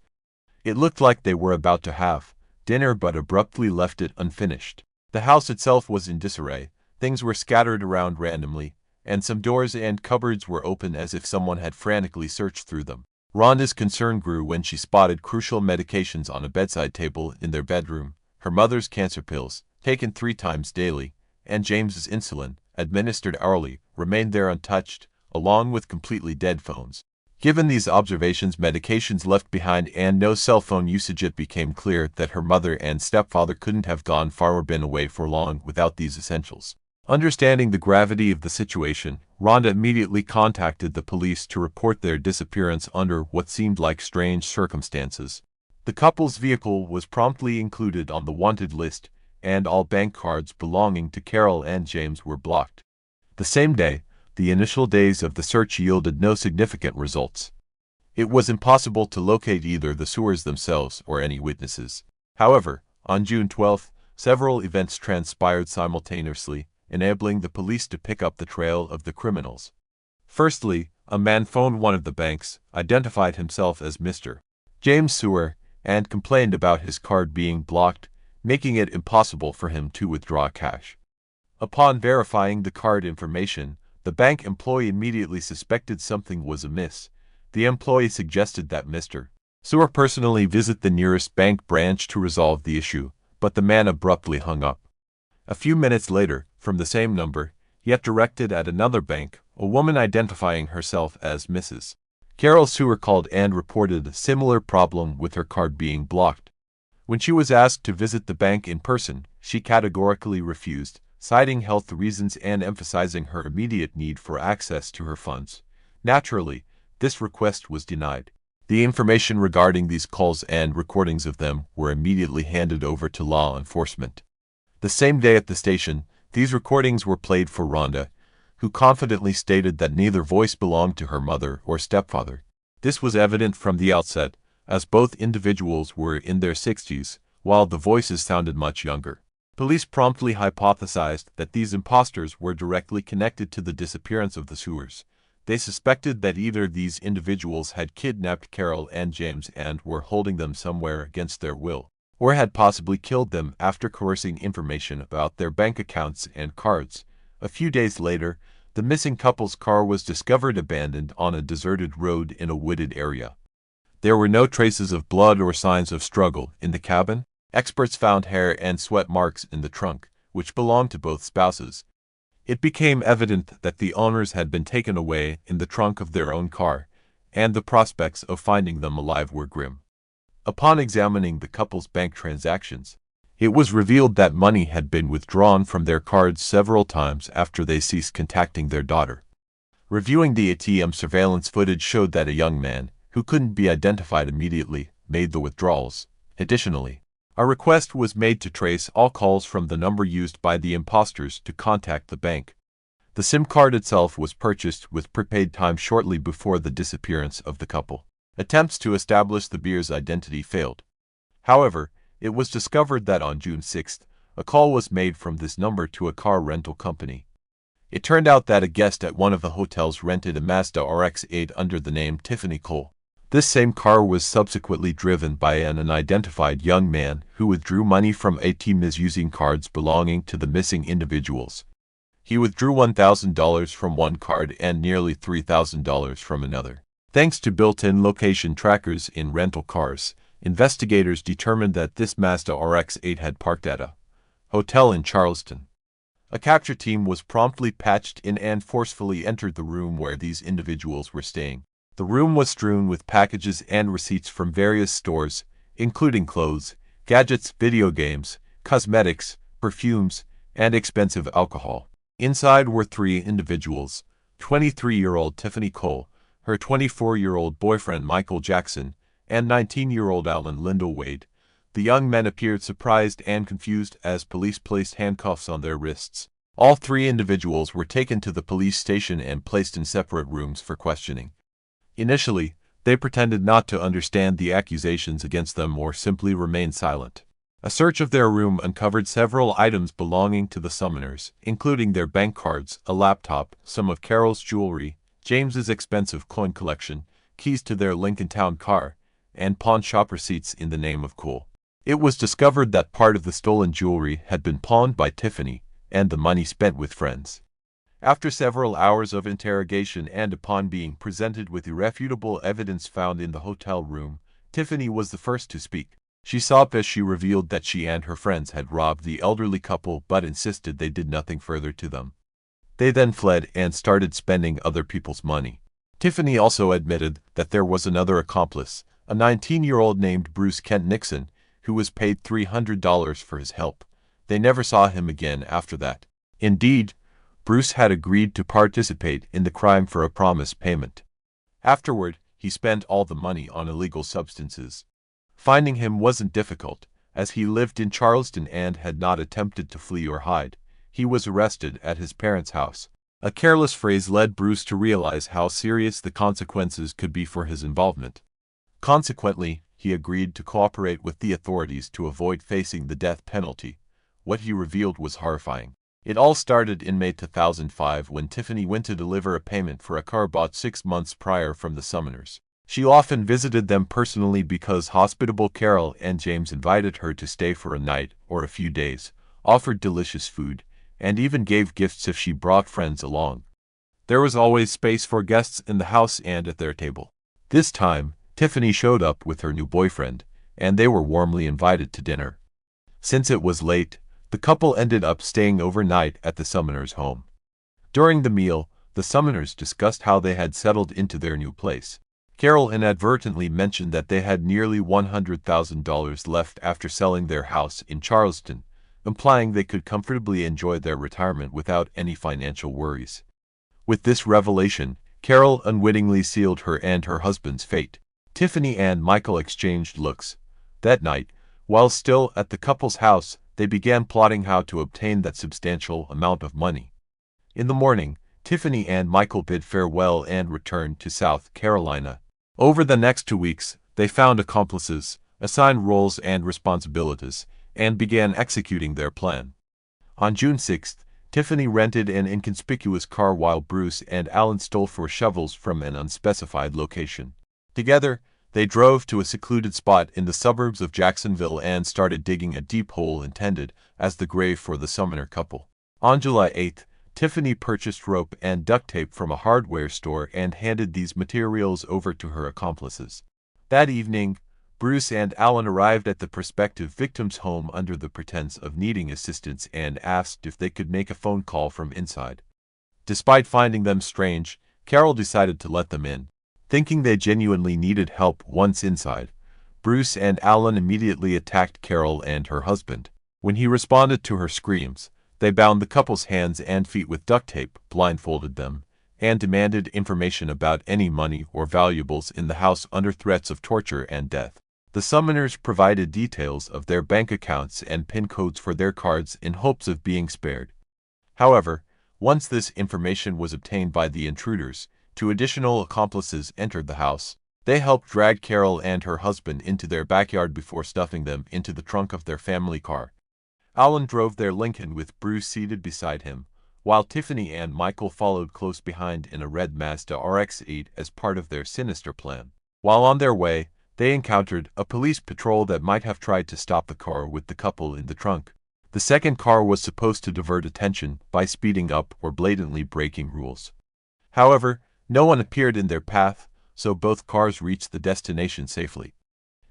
It looked like they were about to have dinner but abruptly left it unfinished. The house itself was in disarray, things were scattered around randomly, and some doors and cupboards were open as if someone had frantically searched through them. Rhonda's concern grew when she spotted crucial medications on a bedside table in their bedroom, her mother's cancer pills, taken 3 times daily, and James's insulin, administered hourly, remained there untouched, along with completely dead phones. Given these observations, medications left behind, and no cell phone usage, it became clear that her mother and stepfather couldn't have gone far or been away for long without these essentials. Understanding the gravity of the situation, Rhonda immediately contacted the police to report their disappearance under what seemed like strange circumstances. The couple's vehicle was promptly included on the wanted list, and all bank cards belonging to Carol and James were blocked. The same day, the initial days of the search yielded no significant results. It was impossible to locate either the Sewers themselves or any witnesses. However, on June 12, several events transpired simultaneously, enabling the police to pick up the trail of the criminals. Firstly, a man phoned one of the banks, identified himself as Mr. James Sewer, and complained about his card being blocked, making it impossible for him to withdraw cash. Upon verifying the card information, the bank employee immediately suspected something was amiss. The employee suggested that Mr. Sewer personally visit the nearest bank branch to resolve the issue, but the man abruptly hung up. A few minutes later, from the same number, yet directed at another bank, a woman identifying herself as Mrs. Carol Sewer called and reported a similar problem with her card being blocked. When she was asked to visit the bank in person, she categorically refused, citing health reasons and emphasizing her immediate need for access to her funds. Naturally, this request was denied. The information regarding these calls and recordings of them were immediately handed over to law enforcement. The same day at the station, these recordings were played for Rhonda, who confidently stated that neither voice belonged to her mother or stepfather. This was evident from the outset, as both individuals were in their 60s, while the voices sounded much younger. Police promptly hypothesized that these imposters were directly connected to the disappearance of the Sewers. They suspected that either these individuals had kidnapped Carol and James and were holding them somewhere against their will, or had possibly killed them after coercing information about their bank accounts and cards. A few days later, the missing couple's car was discovered abandoned on a deserted road in a wooded area. There were no traces of blood or signs of struggle in the cabin. Experts found hair and sweat marks in the trunk, which belonged to both spouses. It became evident that the owners had been taken away in the trunk of their own car, and the prospects of finding them alive were grim. Upon examining the couple's bank transactions, it was revealed that money had been withdrawn from their cards several times after they ceased contacting their daughter. Reviewing the ATM surveillance footage showed that a young man, who couldn't be identified immediately, made the withdrawals. Additionally, a request was made to trace all calls from the number used by the imposters to contact the bank. The SIM card itself was purchased with prepaid time shortly before the disappearance of the couple. Attempts to establish the Beers' identity failed. However, it was discovered that on June 6, a call was made from this number to a car rental company. It turned out that a guest at one of the hotels rented a Mazda RX-8 under the name Tiffany Cole. This same car was subsequently driven by an unidentified young man who withdrew money from ATMs using cards belonging to the missing individuals. He withdrew $1,000 from one card and nearly $3,000 from another. Thanks to built-in location trackers in rental cars, investigators determined that this Mazda RX-8 had parked at a hotel in Charleston. A capture team was promptly patched in and forcefully entered the room where these individuals were staying. The room was strewn with packages and receipts from various stores, including clothes, gadgets, video games, cosmetics, perfumes, and expensive alcohol. Inside were three individuals: 23-year-old Tiffany Cole, her 24-year-old boyfriend Michael Jackson, and 19-year-old Alan Lyndall Wade. The young men appeared surprised and confused as police placed handcuffs on their wrists. All three individuals were taken to the police station and placed in separate rooms for questioning. Initially, they pretended not to understand the accusations against them or simply remained silent. A search of their room uncovered several items belonging to the summoners, including their bank cards, a laptop, some of Carol's jewelry, James's expensive coin collection, keys to their Lincoln Town car, and pawn shop receipts in the name of Cole. It was discovered that part of the stolen jewelry had been pawned by Tiffany, and the money spent with friends. After several hours of interrogation and upon being presented with irrefutable evidence found in the hotel room, Tiffany was the first to speak. She sobbed as she revealed that she and her friends had robbed the elderly couple but insisted they did nothing further to them. They then fled and started spending other people's money. Tiffany also admitted that there was another accomplice, a 19-year-old named Bruce Kent Nixon, who was paid $300 for his help. They never saw him again after that. Indeed, Bruce had agreed to participate in the crime for a promised payment. Afterward, he spent all the money on illegal substances. Finding him wasn't difficult, as he lived in Charleston and had not attempted to flee or hide. He was arrested at his parents' house. A careless phrase led Bruce to realize how serious the consequences could be for his involvement. Consequently, he agreed to cooperate with the authorities to avoid facing the death penalty. What he revealed was horrifying. It all started in May 2005 when Tiffany went to deliver a payment for a car bought 6 months prior from the summoners. She often visited them personally because hospitable Carol and James invited her to stay for a night or a few days, offered delicious food, and even gave gifts if she brought friends along. There was always space for guests in the house and at their table. This time, Tiffany showed up with her new boyfriend, and they were warmly invited to dinner. Since it was late, the couple ended up staying overnight at the summoners' home. During the meal, the summoners discussed how they had settled into their new place. Carol inadvertently mentioned that they had nearly $100,000 left after selling their house in Charleston, implying they could comfortably enjoy their retirement without any financial worries. With this revelation, Carol unwittingly sealed her and her husband's fate. Tiffany and Michael exchanged looks. That night, while still at the couple's house, they began plotting how to obtain that substantial amount of money. In the morning, Tiffany and Michael bid farewell and returned to South Carolina. Over the next 2 weeks, they found accomplices, assigned roles and responsibilities, and began executing their plan. On June 6, Tiffany rented an inconspicuous car while Bruce and Alan stole 4 shovels from an unspecified location. Together, they drove to a secluded spot in the suburbs of Jacksonville and started digging a deep hole intended as the grave for the summoner couple. On July 8, Tiffany purchased rope and duct tape from a hardware store and handed these materials over to her accomplices. That evening, Bruce and Alan arrived at the prospective victim's home under the pretense of needing assistance and asked if they could make a phone call from inside. Despite finding them strange, Carol decided to let them in. Thinking they genuinely needed help once inside, Bruce and Alan immediately attacked Carol and her husband. When he responded to her screams, they bound the couple's hands and feet with duct tape, blindfolded them, and demanded information about any money or valuables in the house under threats of torture and death. The summoners provided details of their bank accounts and PIN codes for their cards in hopes of being spared. However, once this information was obtained by the intruders, two additional accomplices entered the house. They helped drag Carol and her husband into their backyard before stuffing them into the trunk of their family car. Alan drove their Lincoln with Bruce seated beside him, while Tiffany and Michael followed close behind in a red Mazda RX-8 as part of their sinister plan. While on their way, they encountered a police patrol that might have tried to stop the car with the couple in the trunk. The second car was supposed to divert attention by speeding up or blatantly breaking rules. However, no one appeared in their path, so both cars reached the destination safely.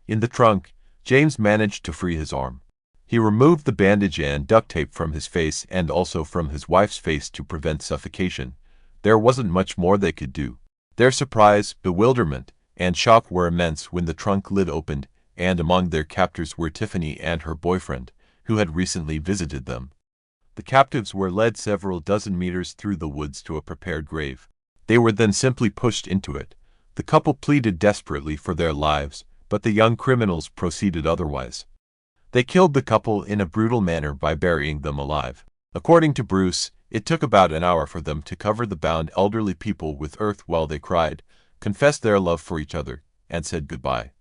In the trunk, James managed to free his arm. He removed the bandage and duct tape from his face and also from his wife's face to prevent suffocation. There wasn't much more they could do. Their surprise, bewilderment, and shock were immense when the trunk lid opened, and among their captors were Tiffany and her boyfriend, who had recently visited them. The captives were led several dozen meters through the woods to a prepared grave. They were then simply pushed into it. The couple pleaded desperately for their lives, but the young criminals proceeded otherwise. They killed the couple in a brutal manner by burying them alive. According to Bruce, it took about an hour for them to cover the bound elderly people with earth while they cried, confessed their love for each other, and said goodbye.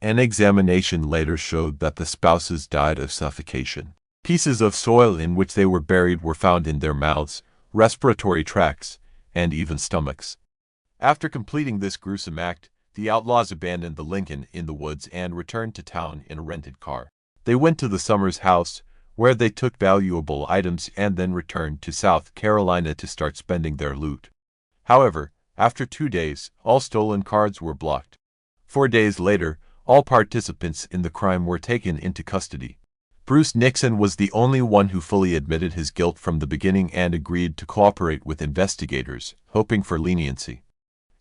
An examination later showed that the spouses died of suffocation. Pieces of soil in which they were buried were found in their mouths, respiratory tracts, and even stomachs. After completing this gruesome act, the outlaws abandoned the Lincoln in the woods and returned to town in a rented car. They went to the Summers house, where they took valuable items and then returned to South Carolina to start spending their loot. However, after 2 days, all stolen cards were blocked. 4 days later, all participants in the crime were taken into custody. Bruce Nixon was the only one who fully admitted his guilt from the beginning and agreed to cooperate with investigators, hoping for leniency.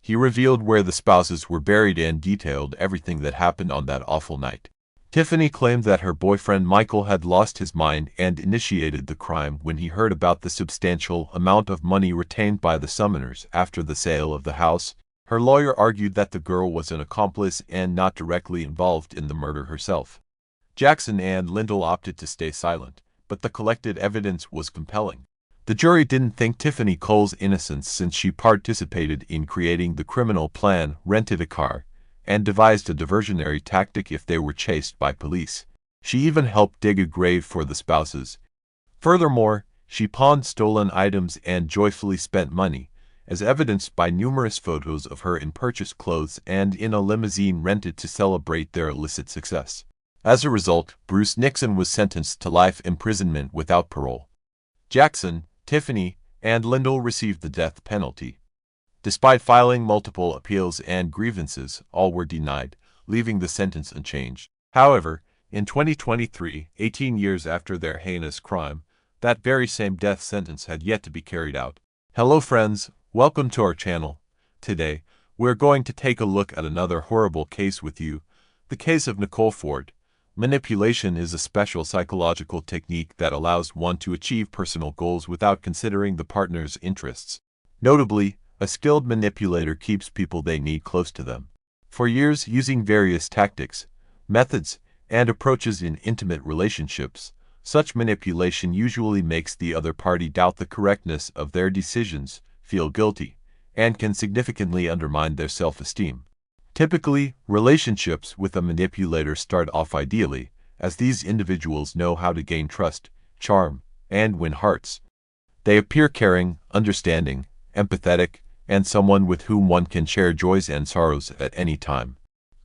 He revealed where the spouses were buried and detailed everything that happened on that awful night. Tiffany claimed that her boyfriend Michael had lost his mind and initiated the crime when he heard about the substantial amount of money retained by the summoners after the sale of the house. Her lawyer argued that the girl was an accomplice and not directly involved in the murder herself. Jackson and Lyndall opted to stay silent, but the collected evidence was compelling. The jury didn't think Tiffany Cole's innocence since she participated in creating the criminal plan, rented a car, and devised a diversionary tactic if they were chased by police. She even helped dig a grave for the spouses. Furthermore, she pawned stolen items and joyfully spent money, as evidenced by numerous photos of her in purchased clothes and in a limousine rented to celebrate their illicit success. As a result, Bruce Nixon was sentenced to life imprisonment without parole. Jackson, Tiffany, and Lyndall received the death penalty. Despite filing multiple appeals and grievances, all were denied, leaving the sentence unchanged. However, in 2023, 18 years after their heinous crime, that very same death sentence had yet to be carried out. Hello friends, welcome to our channel. Today, we're going to take a look at another horrible case with you, the case of Nicole Ford. Manipulation is a special psychological technique that allows one to achieve personal goals without considering the partner's interests. Notably, a skilled manipulator keeps people they need close to them. For years, using various tactics, methods, and approaches in intimate relationships, such manipulation usually makes the other party doubt the correctness of their decisions, feel guilty, and can significantly undermine their self-esteem. Typically, relationships with a manipulator start off ideally, as these individuals know how to gain trust, charm, and win hearts. They appear caring, understanding, empathetic, and someone with whom one can share joys and sorrows at any time.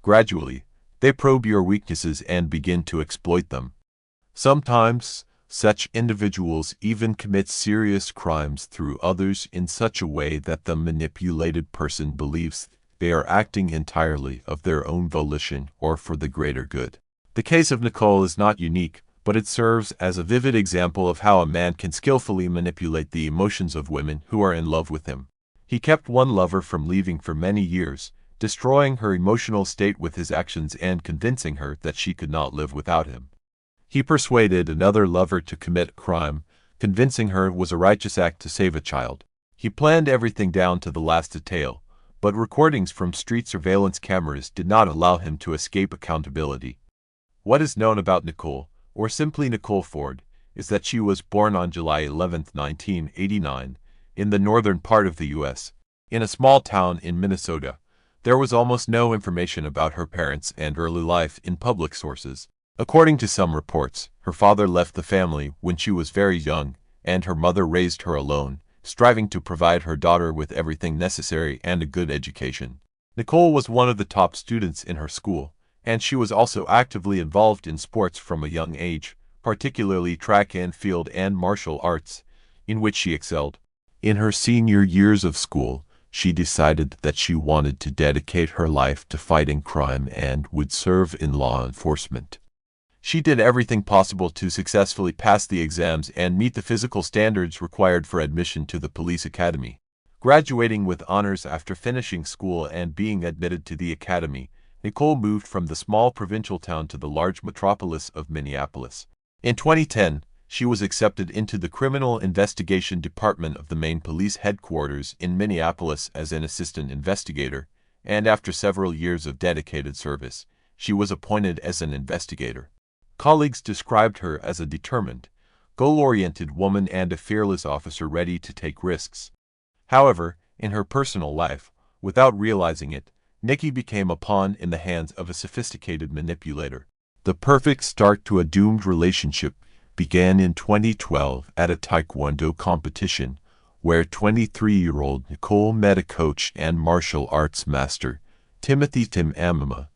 Gradually, they probe your weaknesses and begin to exploit them. Sometimes, such individuals even commit serious crimes through others in such a way that the manipulated person believes they are acting entirely of their own volition or for the greater good. The case of Nicole is not unique, but it serves as a vivid example of how a man can skillfully manipulate the emotions of women who are in love with him. He kept one lover from leaving for many years, destroying her emotional state with his actions and convincing her that she could not live without him. He persuaded another lover to commit a crime, convincing her it was a righteous act to save a child. He planned everything down to the last detail, but recordings from street surveillance cameras did not allow him to escape accountability. What is known about Nicole, or simply Nicole Ford, is that she was born on July 11, 1989, in the northern part of the U.S., in a small town in Minnesota. There was almost no information about her parents and early life in public sources. According to some reports, her father left the family when she was very young, and her mother raised her alone, striving to provide her daughter with everything necessary and a good education. Nicole was one of the top students in her school, and she was also actively involved in sports from a young age, particularly track and field and martial arts, in which she excelled. In her senior years of school, she decided that she wanted to dedicate her life to fighting crime and would serve in law enforcement. She did everything possible to successfully pass the exams and meet the physical standards required for admission to the police academy. Graduating with honors after finishing school and being admitted to the academy, Nicole moved from the small provincial town to the large metropolis of Minneapolis. In 2010, she was accepted into the Criminal Investigation Department of the Maine Police Headquarters in Minneapolis as an assistant investigator, and after several years of dedicated service, she was appointed as an investigator. Colleagues described her as a determined, goal-oriented woman and a fearless officer ready to take risks. However, in her personal life, without realizing it, Nikki became a pawn in the hands of a sophisticated manipulator. The perfect start to a doomed relationship began in 2012 at a Taekwondo competition, where 23-year-old Nicole met a coach and martial arts master, Timothy Tim Amema,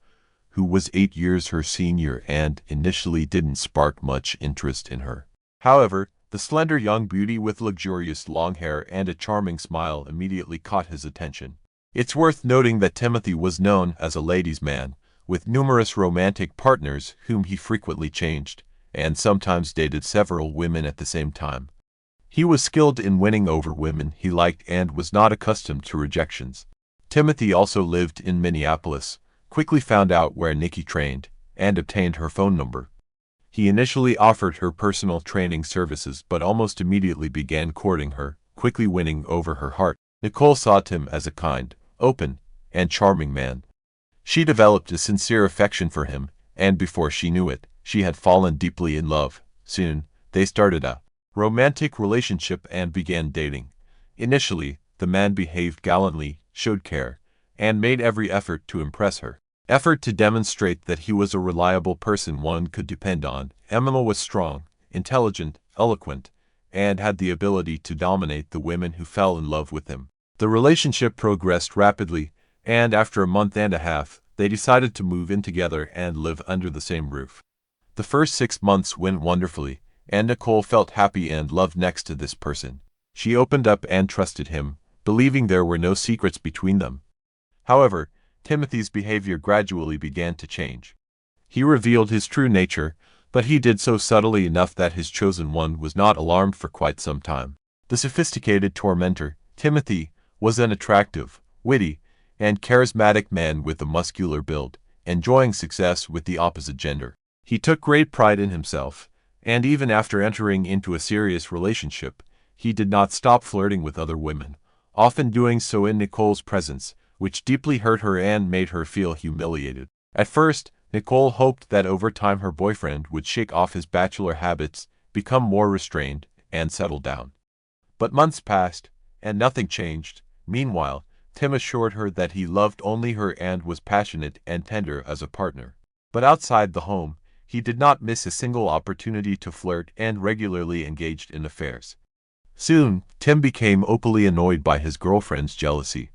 who was 8 years her senior and initially didn't spark much interest in her. However, the slender young beauty with luxurious long hair and a charming smile immediately caught his attention. It's worth noting that Timothy was known as a ladies' man, with numerous romantic partners whom he frequently changed, and sometimes dated several women at the same time. He was skilled in winning over women he liked and was not accustomed to rejections. Timothy also lived in Minneapolis, quickly found out where Nikki trained, and obtained her phone number. He initially offered her personal training services but almost immediately began courting her, quickly winning over her heart. Nicole saw Tim as a kind, open, and charming man. She developed a sincere affection for him, and before she knew it, she had fallen deeply in love. Soon, they started a romantic relationship and began dating. Initially, the man behaved gallantly, showed care, and made every effort to impress her. Effort to demonstrate that he was a reliable person one could depend on. Amema was strong, intelligent, eloquent, and had the ability to dominate the women who fell in love with him. The relationship progressed rapidly, and after a month and a half, they decided to move in together and live under the same roof. The first 6 months went wonderfully, and Nicole felt happy and loved next to this person. She opened up and trusted him, believing there were no secrets between them. However, Timothy's behavior gradually began to change. He revealed his true nature, but he did so subtly enough that his chosen one was not alarmed for quite some time. The sophisticated tormentor, Timothy, was an attractive, witty, and charismatic man with a muscular build, enjoying success with the opposite gender. He took great pride in himself, and even after entering into a serious relationship, he did not stop flirting with other women, often doing so in Nicole's presence, which deeply hurt her and made her feel humiliated. At first, Nicole hoped that over time her boyfriend would shake off his bachelor habits, become more restrained, and settle down. But months passed, and nothing changed. Meanwhile, Tim assured her that he loved only her and was passionate and tender as a partner. But outside the home, he did not miss a single opportunity to flirt and regularly engaged in affairs. Soon, Tim became openly annoyed by his girlfriend's jealousy.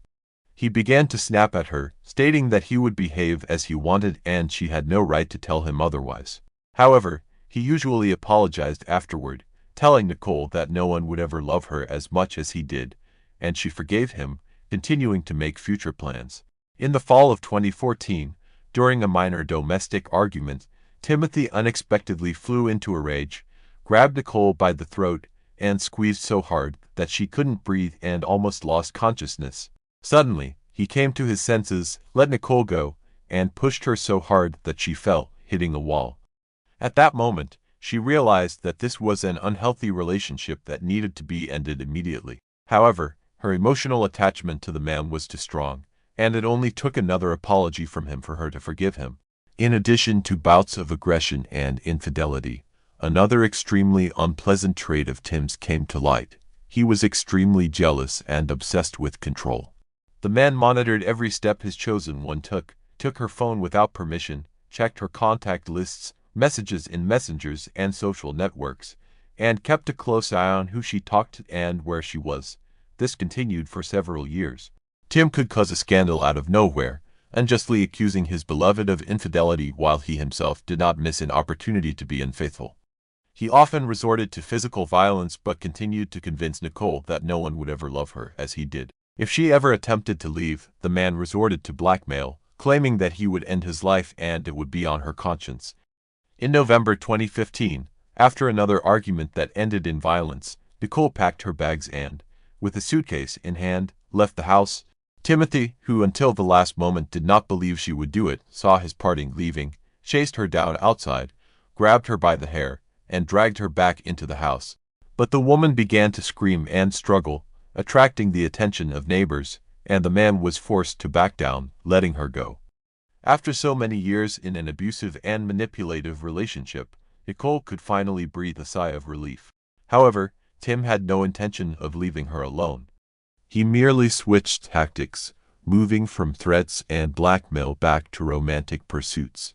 He began to snap at her, stating that he would behave as he wanted and she had no right to tell him otherwise. However, he usually apologized afterward, telling Nicole that no one would ever love her as much as he did, and she forgave him, continuing to make future plans. In the fall of 2014, during a minor domestic argument, Timothy unexpectedly flew into a rage, grabbed Nicole by the throat, and squeezed so hard that she couldn't breathe and almost lost consciousness. Suddenly, He came to his senses, let Nicole go, and pushed her so hard that she fell, hitting a wall. At that moment, she realized that this was an unhealthy relationship that needed to be ended immediately. However, her emotional attachment to the man was too strong, and it only took another apology from him for her to forgive him. In addition to bouts of aggression and infidelity, another extremely unpleasant trait of Tim's came to light. He was extremely jealous and obsessed with control. The man monitored every step his chosen one took her phone without permission, checked her contact lists, messages in messengers and social networks, and kept a close eye on who she talked to and where she was. This continued for several years. Tim could cause a scandal out of nowhere, unjustly accusing his beloved of infidelity while he himself did not miss an opportunity to be unfaithful. He often resorted to physical violence but continued to convince Nicole that no one would ever love her as he did. If she ever attempted to leave, the man resorted to blackmail, claiming that he would end his life and it would be on her conscience. In November 2015, after another argument that ended in violence, Nicole packed her bags and, with a suitcase in hand, left the house. Timothy, who until the last moment did not believe she would do it, saw his parting leaving, chased her down outside, grabbed her by the hair, and dragged her back into the house. But the woman began to scream and struggle, attracting the attention of neighbors, and the man was forced to back down, letting her go. After so many years in an abusive and manipulative relationship, Nicole could finally breathe a sigh of relief. However, Tim had no intention of leaving her alone. He merely switched tactics, moving from threats and blackmail back to romantic pursuits.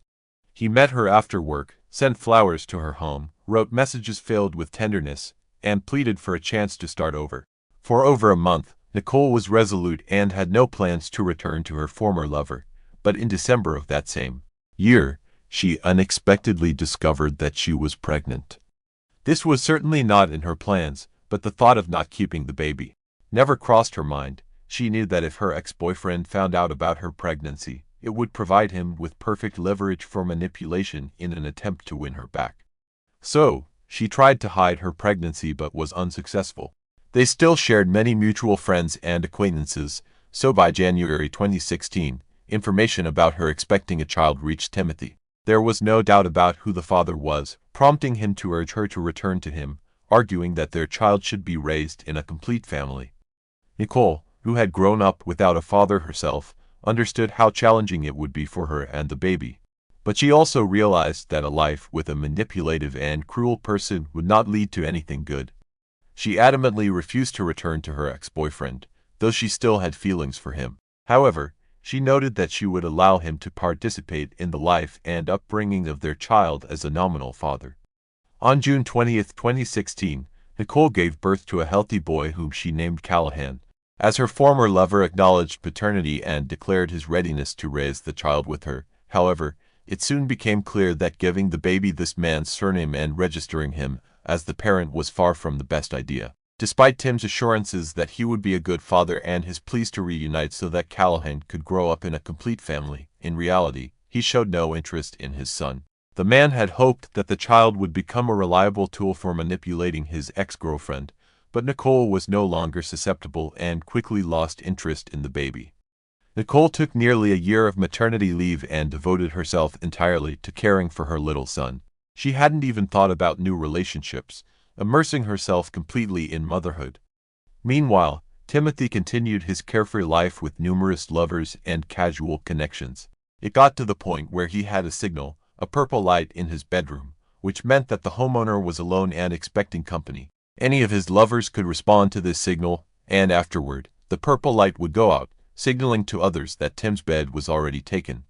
He met her after work, sent flowers to her home, wrote messages filled with tenderness, and pleaded for a chance to start over. For over a month, Nicole was resolute and had no plans to return to her former lover, but in December of that same year, she unexpectedly discovered that she was pregnant. This was certainly not in her plans, but the thought of not keeping the baby never crossed her mind. She knew that if her ex-boyfriend found out about her pregnancy, it would provide him with perfect leverage for manipulation in an attempt to win her back. So, she tried to hide her pregnancy but was unsuccessful. They still shared many mutual friends and acquaintances, so by January 2016, information about her expecting a child reached Timothy. There was no doubt about who the father was, prompting him to urge her to return to him, arguing that their child should be raised in a complete family. Nicole, who had grown up without a father herself, understood how challenging it would be for her and the baby. But she also realized that a life with a manipulative and cruel person would not lead to anything good. She adamantly refused to return to her ex-boyfriend, though she still had feelings for him. However, she noted that she would allow him to participate in the life and upbringing of their child as a nominal father. On June 20, 2016, Nicole gave birth to a healthy boy whom she named Callahan, as her former lover acknowledged paternity and declared his readiness to raise the child with her. However, it soon became clear that giving the baby this man's surname and registering him as the parent was far from the best idea. Despite Tim's assurances that he would be a good father and his pleas to reunite so that Callahan could grow up in a complete family, in reality, he showed no interest in his son. The man had hoped that the child would become a reliable tool for manipulating his ex-girlfriend, but Nicole was no longer susceptible and quickly lost interest in the baby. Nicole took nearly a year of maternity leave and devoted herself entirely to caring for her little son. She hadn't even thought about new relationships, immersing herself completely in motherhood. Meanwhile, Timothy continued his carefree life with numerous lovers and casual connections. It got to the point where he had a signal, a purple light in his bedroom, which meant that the homeowner was alone and expecting company. Any of his lovers could respond to this signal, and afterward, the purple light would go out, signaling to others that Tim's bed was already taken.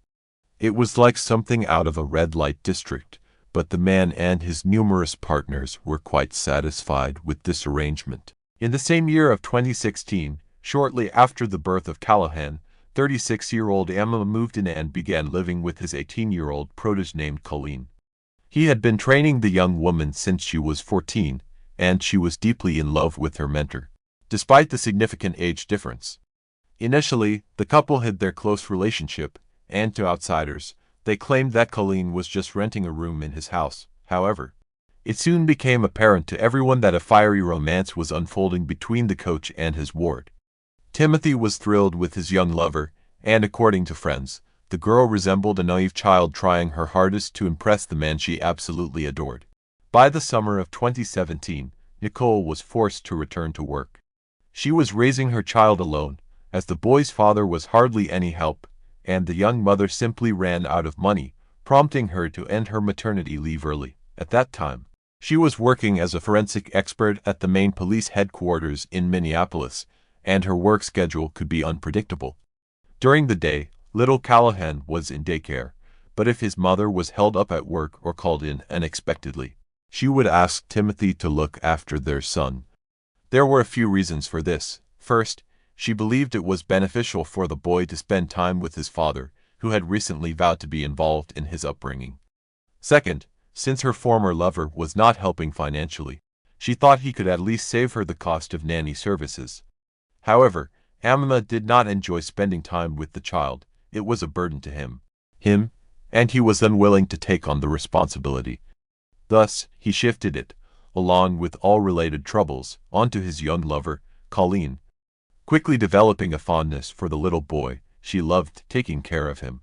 It was like something out of a red light district, but the man and his numerous partners were quite satisfied with this arrangement. In the same year of 2016, shortly after the birth of Callahan, 36-year-old Emma moved in and began living with his 18-year-old protege named Colleen. He had been training the young woman since she was 14, and she was deeply in love with her mentor, despite the significant age difference. Initially, the couple hid their close relationship, and to outsiders, they claimed that Colleen was just renting a room in his house. However, it soon became apparent to everyone that a fiery romance was unfolding between the coach and his ward. Timothy was thrilled with his young lover, and according to friends, the girl resembled a naive child trying her hardest to impress the man she absolutely adored. By the summer of 2017, Nicole was forced to return to work. She was raising her child alone, as the boy's father was hardly any help, and the young mother simply ran out of money, prompting her to end her maternity leave early. At that time, she was working as a forensic expert at the main police headquarters in Minneapolis, and her work schedule could be unpredictable. During the day, little Callahan was in daycare, but if his mother was held up at work or called in unexpectedly, she would ask Timothy to look after their son. There were a few reasons for this. First, she believed it was beneficial for the boy to spend time with his father, who had recently vowed to be involved in his upbringing. Second, since her former lover was not helping financially, she thought he could at least save her the cost of nanny services. However, Amima did not enjoy spending time with the child. It was a burden to him, and he was unwilling to take on the responsibility. Thus, he shifted it, along with all related troubles, onto his young lover, Colleen. Quickly developing a fondness for the little boy, she loved taking care of him.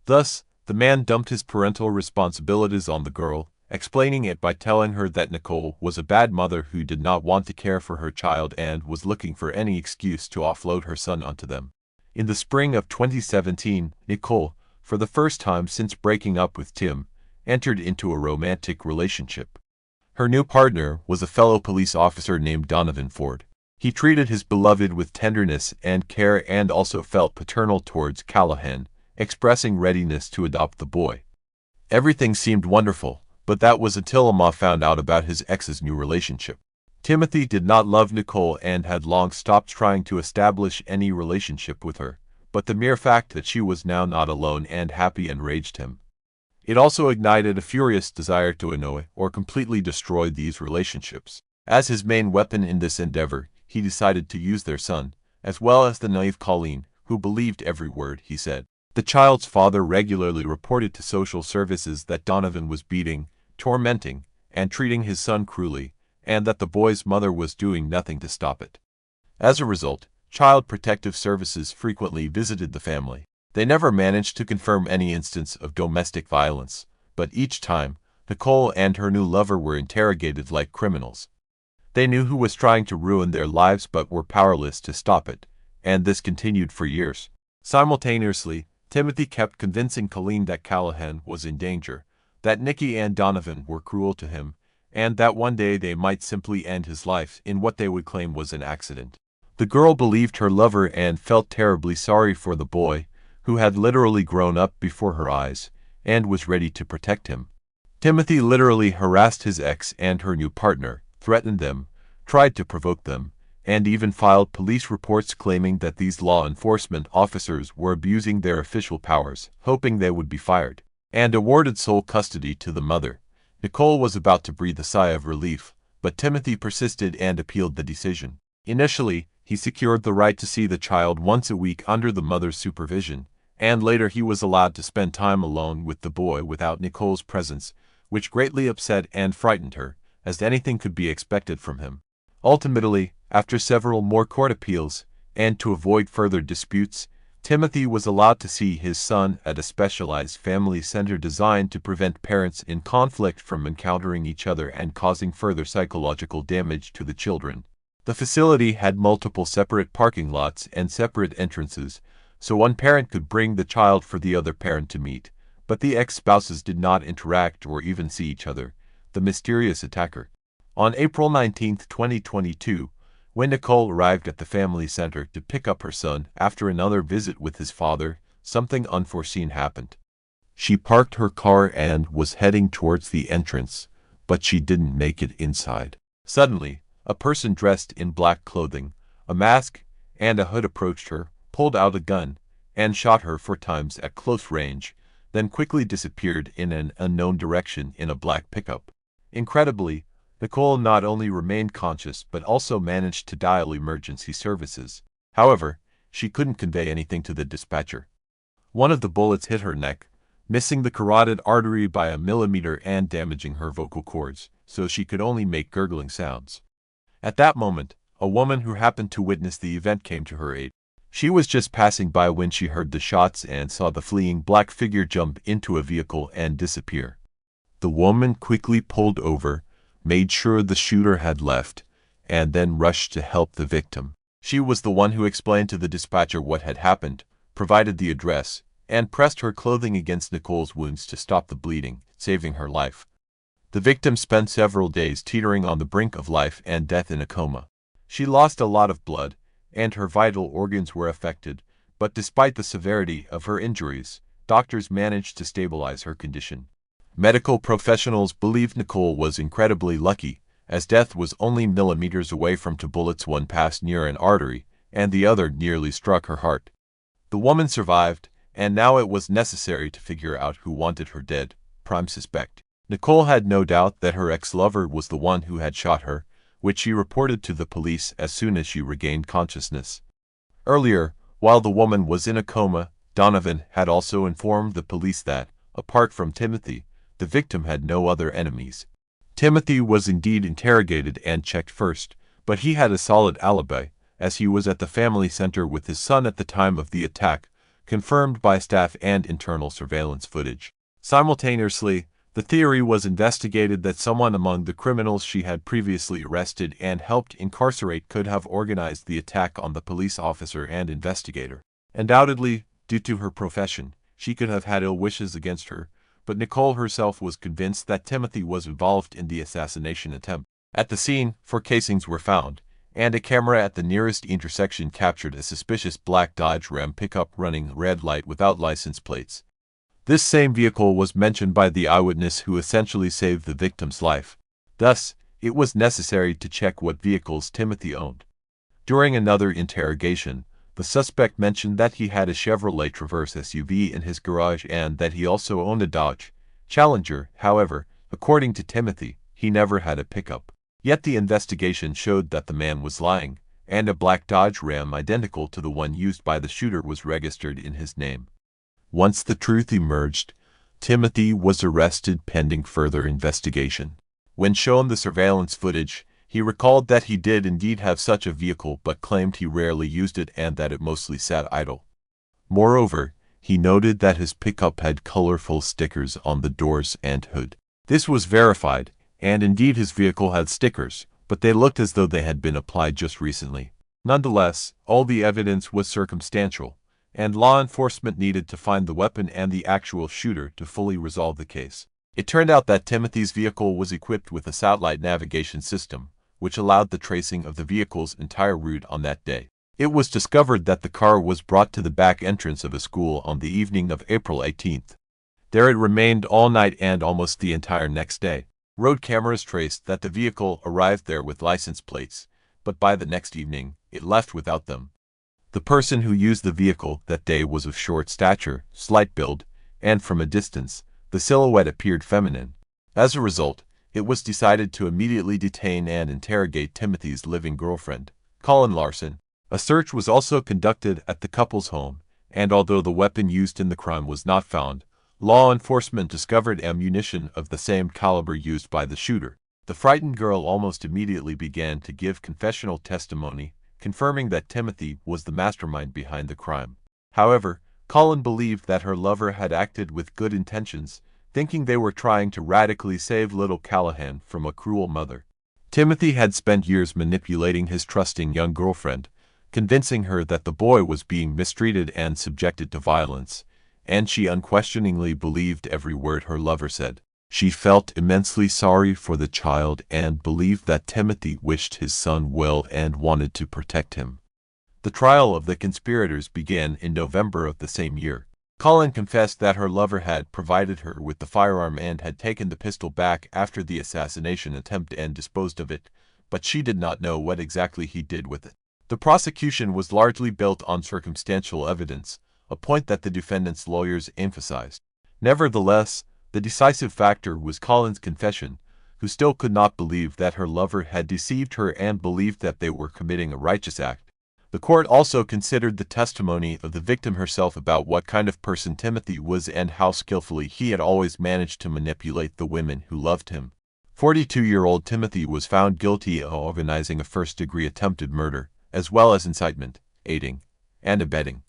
Thus, the man dumped his parental responsibilities on the girl, explaining it by telling her that Nicole was a bad mother who did not want to care for her child and was looking for any excuse to offload her son onto them. In the spring of 2017, Nicole, for the first time since breaking up with Tim, entered into a romantic relationship. Her new partner was a fellow police officer named Donovan Ford. He treated his beloved with tenderness and care and also felt paternal towards Callahan, expressing readiness to adopt the boy. Everything seemed wonderful, but that was until Amma found out about his ex's new relationship. Timothy did not love Nicole and had long stopped trying to establish any relationship with her, but the mere fact that she was now not alone and happy enraged him. It also ignited a furious desire to annoy or completely destroy these relationships. As his main weapon in this endeavor, he decided to use their son, as well as the naive Colleen, who believed every word he said. The child's father regularly reported to social services that Donovan was beating, tormenting, and treating his son cruelly, and that the boy's mother was doing nothing to stop it. As a result, Child Protective Services frequently visited the family. They never managed to confirm any instance of domestic violence, but each time, Nicole and her new lover were interrogated like criminals. They knew who was trying to ruin their lives but were powerless to stop it, and this continued for years. Simultaneously, Timothy kept convincing Colleen that Callahan was in danger, that Nikki and Donovan were cruel to him, and that one day they might simply end his life in what they would claim was an accident. The girl believed her lover and felt terribly sorry for the boy, who had literally grown up before her eyes, and was ready to protect him. Timothy literally harassed his ex and her new partner, threatened them, tried to provoke them, and even filed police reports claiming that these law enforcement officers were abusing their official powers, hoping they would be fired, and awarded sole custody to the mother. Nicole was about to breathe a sigh of relief, but Timothy persisted and appealed the decision. Initially, he secured the right to see the child once a week under the mother's supervision, and later he was allowed to spend time alone with the boy without Nicole's presence, which greatly upset and frightened her, as anything could be expected from him. Ultimately, after several more court appeals, and to avoid further disputes, Timothy was allowed to see his son at a specialized family center designed to prevent parents in conflict from encountering each other and causing further psychological damage to the children. The facility had multiple separate parking lots and separate entrances, so one parent could bring the child for the other parent to meet, but the ex-spouses did not interact or even see each other. The mysterious attacker. On April 19, 2022, when Nicole arrived at the family center to pick up her son after another visit with his father, something unforeseen happened. She parked her car and was heading towards the entrance, but she didn't make it inside. Suddenly, a person dressed in black clothing, a mask, and a hood approached her, pulled out a gun, and shot her 4 times at close range, then quickly disappeared in an unknown direction in a black pickup. Incredibly, Nicole not only remained conscious but also managed to dial emergency services. However, she couldn't convey anything to the dispatcher. One of the bullets hit her neck, missing the carotid artery by a millimeter and damaging her vocal cords, so she could only make gurgling sounds. At that moment, A woman who happened to witness the event came to her aid. She was just passing by when she heard the shots and saw the fleeing black figure jump into a vehicle and disappear. The woman quickly pulled over, made sure the shooter had left, and then rushed to help the victim. She was the one who explained to the dispatcher what had happened, provided the address, and pressed her clothing against Nicole's wounds to stop the bleeding, saving her life. The victim spent several days teetering on the brink of life and death in a coma. She lost a lot of blood, and her vital organs were affected, but despite the severity of her injuries, doctors managed to stabilize her condition. Medical professionals believed Nicole was incredibly lucky, as death was only millimeters away from two bullets. One passed near an artery, and the other nearly struck her heart. The woman survived, and now it was necessary to figure out who wanted her dead. Prime suspect. Nicole had no doubt that her ex-lover was the one who had shot her, which she reported to the police as soon as she regained consciousness. Earlier, while the woman was in a coma, Donovan had also informed the police that, apart from Timothy, the victim had no other enemies. Timothy was indeed interrogated and checked first, but he had a solid alibi, as he was at the family center with his son at the time of the attack, confirmed by staff and internal surveillance footage. Simultaneously, the theory was investigated that someone among the criminals she had previously arrested and helped incarcerate could have organized the attack on the police officer and investigator. Undoubtedly, due to her profession, she could have had ill wishes against her, but Nicole herself was convinced that Timothy was involved in the assassination attempt. At the scene, 4 casings were found, and a camera at the nearest intersection captured a suspicious black Dodge Ram pickup running red light without license plates. This same vehicle was mentioned by the eyewitness who essentially saved the victim's life. Thus, it was necessary to check what vehicles Timothy owned. During another interrogation, the suspect mentioned that he had a Chevrolet Traverse SUV in his garage and that he also owned a Dodge Challenger. However, according to Timothy, he never had a pickup. Yet the investigation showed that the man was lying, and a black Dodge Ram identical to the one used by the shooter was registered in his name. Once the truth emerged, Timothy was arrested pending further investigation. When shown the surveillance footage, he recalled that he did indeed have such a vehicle but claimed he rarely used it and that it mostly sat idle. Moreover, he noted that his pickup had colorful stickers on the doors and hood. This was verified, and indeed his vehicle had stickers, but they looked as though they had been applied just recently. Nonetheless, all the evidence was circumstantial, and law enforcement needed to find the weapon and the actual shooter to fully resolve the case. It turned out that Timothy's vehicle was equipped with a satellite navigation system, which allowed the tracing of the vehicle's entire route on that day. It was discovered that the car was brought to the back entrance of a school on the evening of April 18th. There it remained all night and almost the entire next day. Road cameras traced that the vehicle arrived there with license plates, but by the next evening, it left without them. The person who used the vehicle that day was of short stature, slight build, and from a distance, the silhouette appeared feminine. As a result, it was decided to immediately detain and interrogate Timothy's living girlfriend, Colin Larson. A search was also conducted at the couple's home, and although the weapon used in the crime was not found, law enforcement discovered ammunition of the same caliber used by the shooter. The frightened girl almost immediately began to give confessional testimony, confirming that Timothy was the mastermind behind the crime. However, Colin believed that her lover had acted with good intentions, thinking they were trying to radically save little Callahan from a cruel mother. Timothy had spent years manipulating his trusting young girlfriend, convincing her that the boy was being mistreated and subjected to violence, and she unquestioningly believed every word her lover said. She felt immensely sorry for the child and believed that Timothy wished his son well and wanted to protect him. The trial of the conspirators began in November of the same year. Colin confessed that her lover had provided her with the firearm and had taken the pistol back after the assassination attempt and disposed of it, but she did not know what exactly he did with it. The prosecution was largely built on circumstantial evidence, a point that the defendant's lawyers emphasized. Nevertheless, the decisive factor was Colin's confession, who still could not believe that her lover had deceived her and believed that they were committing a righteous act. The court also considered the testimony of the victim herself about what kind of person Timothy was and how skillfully he had always managed to manipulate the women who loved him. 42-year-old Timothy was found guilty of organizing a first-degree attempted murder, as well as incitement, aiding, and abetting.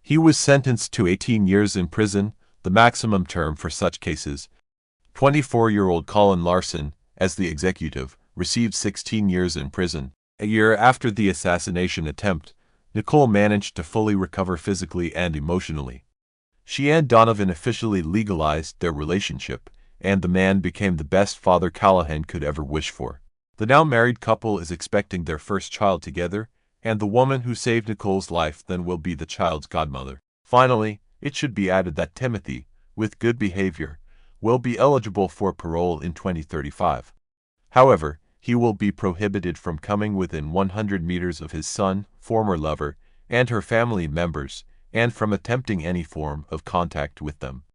He was sentenced to 18 years in prison, the maximum term for such cases. 24-year-old Colin Larson, as the executive, received 16 years in prison. A year after the assassination attempt, Nicole managed to fully recover physically and emotionally. She and Donovan officially legalized their relationship, and the man became the best father Callahan could ever wish for. The now married couple is expecting their first child together, and the woman who saved Nicole's life then will be the child's godmother. Finally, it should be added that Timothy, with good behavior, will be eligible for parole in 2035. However, he will be prohibited from coming within 100 meters of his son, former lover, and her family members, and from attempting any form of contact with them.